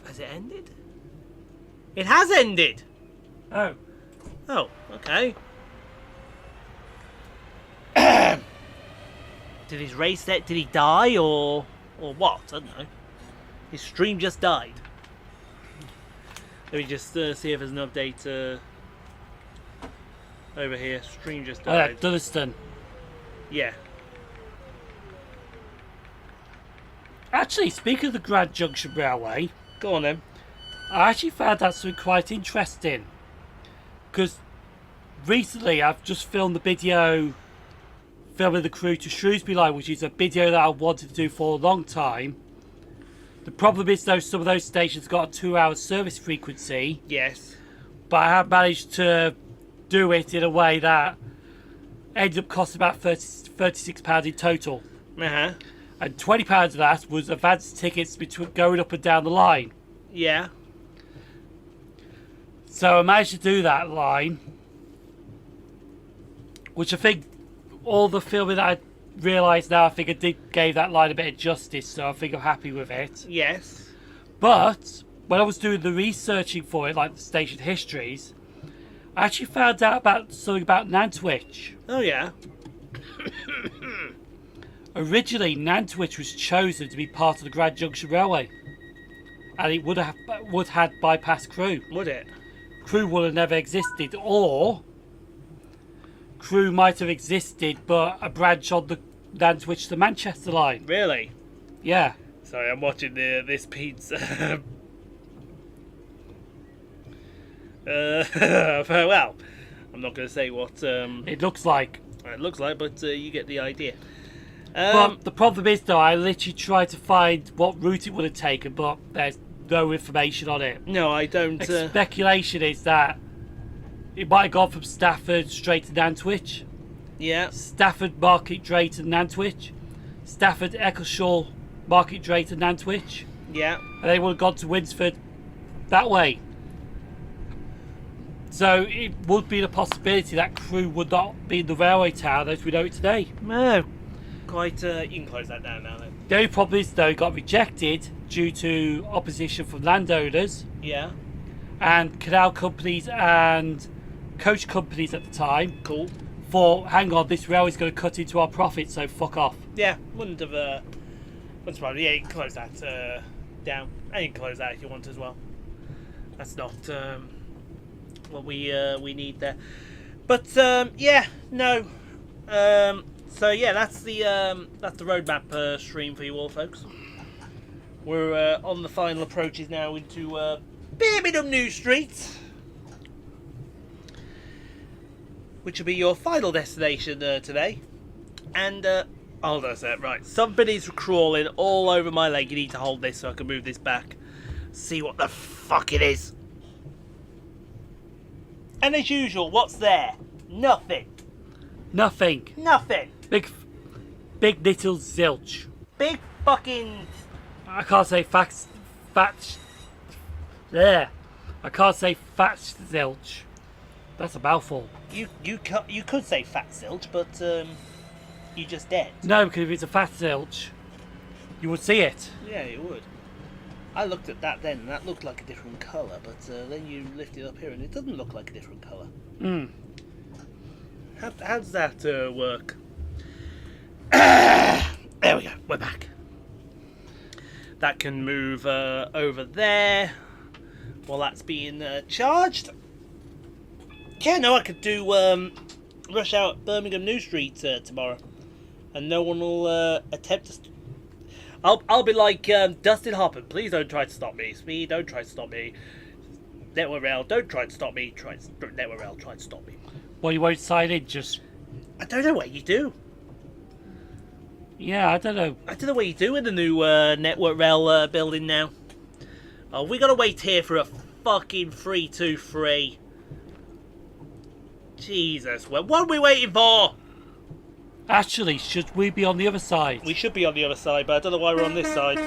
B: Has it ended? It has ended!
A: Oh.
B: Oh, okay. Did his race set, did he die or what? I don't know. His stream just died. Let me just see if there's an update over here. Stream just
A: Oh, yeah,
B: died.
A: Duddeston.
B: Yeah.
A: Actually, speaking of the Grand Junction Railway,
B: Go on then.
A: I actually found that something quite interesting. Because recently I've just filmed the video filming the crew to Shrewsbury Line, which is a video that I wanted to do for a long time. The problem is though, some of those stations got a 2-hour service frequency,
B: Yes.
A: but I have managed to do it in a way that ended up costing about £36 in total.
B: Uh-huh.
A: And £20 of that was advance tickets between going up and down the line.
B: Yeah.
A: So I managed to do that line, which I think all the filming that I realise now, I think I gave that line a bit of justice, so I think I'm happy with it.
B: Yes.
A: But when I was doing the researching for it, like the station histories, I actually found out about something about Nantwich.
B: Oh yeah.
A: Originally, Nantwich was chosen to be part of the Grand Junction Railway, and it would have bypassed Crewe.
B: Would it?
A: Crewe would have never existed, or Crewe might have existed, but a branch on the Nantwich to Manchester line.
B: Really?
A: Yeah.
B: Sorry, I'm watching this pizza. Well, I'm not going to say what
A: It looks like.
B: it looks like, but you get the idea.
A: But the problem is, though, I literally tried to find what route it would have taken, but there's no information on it.
B: No, I don't.
A: Speculation is that it might have gone from Stafford straight to Nantwich,
B: Yeah.
A: Stafford Market Drayton Nantwich, Stafford Eccleshall Market Drayton Nantwich,
B: Yeah.
A: and they would have gone to Winsford that way. So it would be the possibility that Crewe would not be in the railway town as we know it today.
B: No. Quite. You can close that down now then.
A: The only problem is, though, it got rejected due to opposition from landowners
B: Yeah.
A: and canal companies and coach companies at the time.
B: Cool.
A: For, hang on, this railway's going to cut into our profit, so fuck off.
B: Yeah. Wouldn't surprise me. Yeah, you can close that down, and you can close that if you want as well. That's not what we need there. But yeah, no. So yeah, that's the roadmap stream for you all, folks. We're on the final approaches now into Birmingham New Street, which will be your final destination today. And hold on a sec, right? Somebody's crawling all over my leg. You need to hold this so I can move this back. See what the fuck it is. And as usual, what's there? Nothing.
A: Nothing.
B: Nothing.
A: Big little zilch.
B: Big fucking...
A: I can't say there. I can't say fat zilch. That's a mouthful.
B: You could say fat zilch, but you just did.
A: No, because if it's a fat zilch, you would see it.
B: Yeah, you would. I looked at that then, and that looked like a different colour, but then you lift it up here, and it doesn't look like a different colour. How does that work? There we go, we're back. That can move over there while that's being charged. Yeah, no, I could do rush hour at Birmingham New Street tomorrow, and no one will attempt to. I'll be like Dustin Hoffman. Please don't try to stop me. Speed, don't try to stop me. Network Rail, don't try to stop me. Network Rail, try to stop me.
A: Well, you won't sign in, just.
B: I don't know what you do.
A: Yeah, I don't know.
B: I don't know what you do in the new Network Rail building now. Oh, we gotta wait here for a fucking 323. Jesus, well, what are we waiting for?
A: Actually, should we be on the other side?
B: We should be on the other side, but I don't know why we're on this side.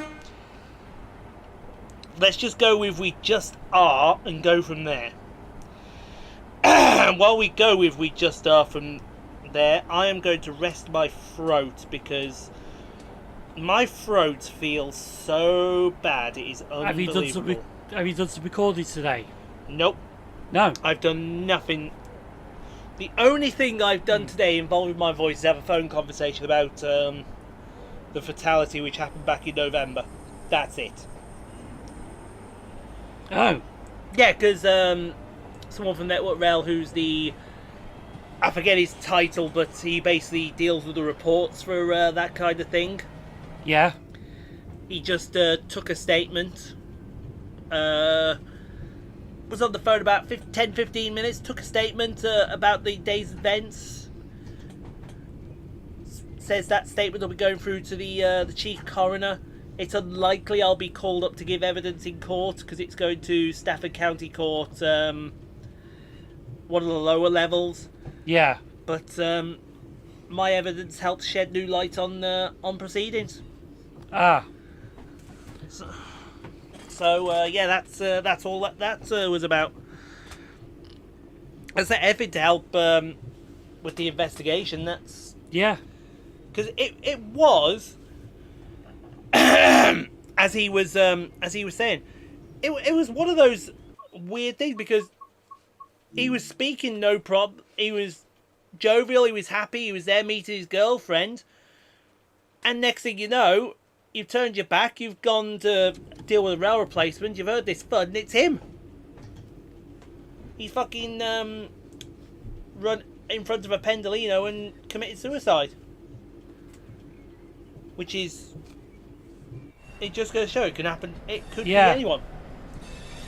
B: Let's just go with we just are and go from there. And while we go with we just are from there, I am going to rest my throat because my throat feels so bad. It is unbelievable.
A: Have you done some recordings today?
B: Nope.
A: No.
B: I've done nothing. The only thing I've done today involving my voice is have a phone conversation about the fatality which happened back in November. That's it.
A: Oh.
B: Yeah, because someone from Network Rail who's I forget his title, but he basically deals with the reports for that kind of thing.
A: Yeah.
B: He just took a statement. Was on the phone about 10-15 minutes, took a statement about the day's events. Says that statement will be going through to the chief coroner. It's unlikely I'll be called up to give evidence in court because it's going to Stafford County Court, one of the lower levels.
A: Yeah.
B: But my evidence helps shed new light on proceedings.
A: Ah.
B: So yeah, that's all that was about. As I said, everything to help with the investigation. That's
A: yeah,
B: because it was as he was saying, it was one of those weird things because he was speaking no problem. He was jovial. He was happy. He was there meeting his girlfriend, and next thing you know, you've turned your back, you've gone to deal with a rail replacement, you've heard this thud, and it's him. He's fucking run in front of a Pendolino and committed suicide. Which is... It just goes to show it can happen. It could be anyone.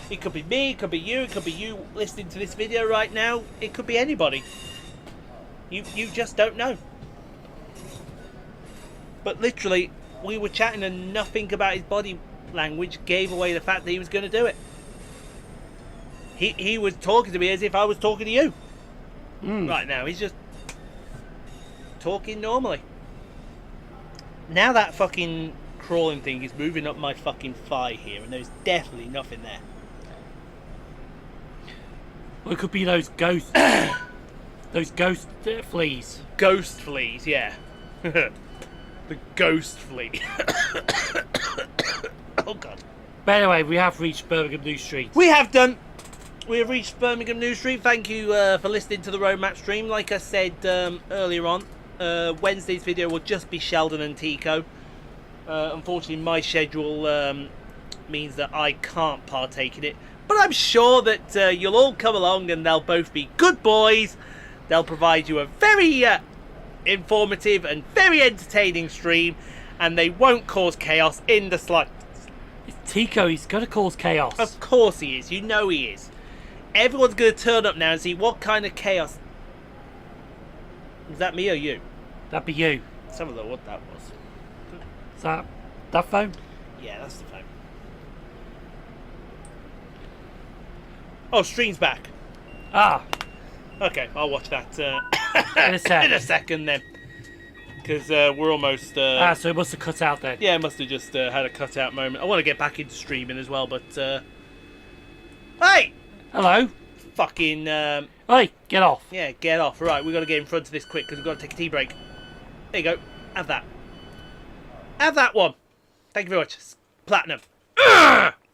B: It could be me, it could be you, it could be you listening to this video right now. It could be anybody. You just don't know. But literally... We were chatting and nothing about his body language gave away the fact that he was going to do it. He was talking to me as if I was talking to you. Right now, he's just talking normally. Now that fucking crawling thing is moving up my fucking thigh here, and there's definitely nothing there.
A: Well, it could be those ghost fleas.
B: Ghost fleas, yeah. The ghost flea. Oh god.
A: But anyway, we have reached Birmingham New Street.
B: We have done. We have reached Birmingham New Street. Thank you for listening to the road map stream. Like I said earlier on, Wednesday's video will just be Sheldon and Tico. Unfortunately, my schedule means that I can't partake in it. But I'm sure that you'll all come along and they'll both be good boys. They'll provide you a very informative and very entertaining stream, and they won't cause chaos in the slightest.
A: It's Tico, he's going to cause chaos.
B: Of course he is, you know he is. Everyone's going to turn up now and see what kind of chaos. Is that me or you?
A: That'd be you.
B: Let's have a look what that was.
A: Is that phone?
B: Yeah, that's the phone. Oh, stream's back.
A: Ah.
B: Okay, I'll watch that
A: in a
B: second then. Because we're almost...
A: so it must have cut out then.
B: Yeah, it must have just had a cut-out moment. I want to get back into streaming as well, but... Hey!
A: Hello?
B: Fucking...
A: Hey, get off.
B: Yeah, get off. Right, we've got to get in front of this quick because we've got to take a tea break. There you go. Have that. Have that one. Thank you very much. Platinum.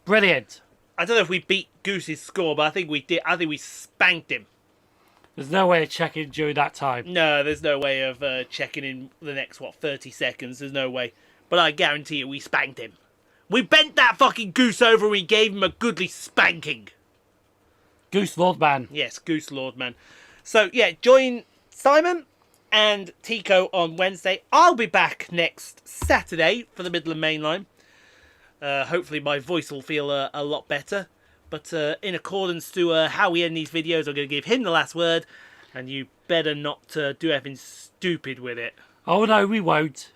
A: Brilliant.
B: I don't know if we beat Goose's score, but I think we did. I think we spanked him.
A: There's no way of checking during that time.
B: No, there's no way of checking in the next, 30 seconds. There's no way. But I guarantee you, we spanked him. We bent that fucking Goose over and we gave him a goodly spanking.
A: Goose Lord Man.
B: Yes, Goose Lord Man. So, yeah, join Simon and Tico on Wednesday. I'll be back next Saturday for the Midland Main Line. Hopefully my voice will feel a lot better. But in accordance to how we end these videos, I'm going to give him the last word. And you better not do anything stupid with it.
A: Oh no, we won't.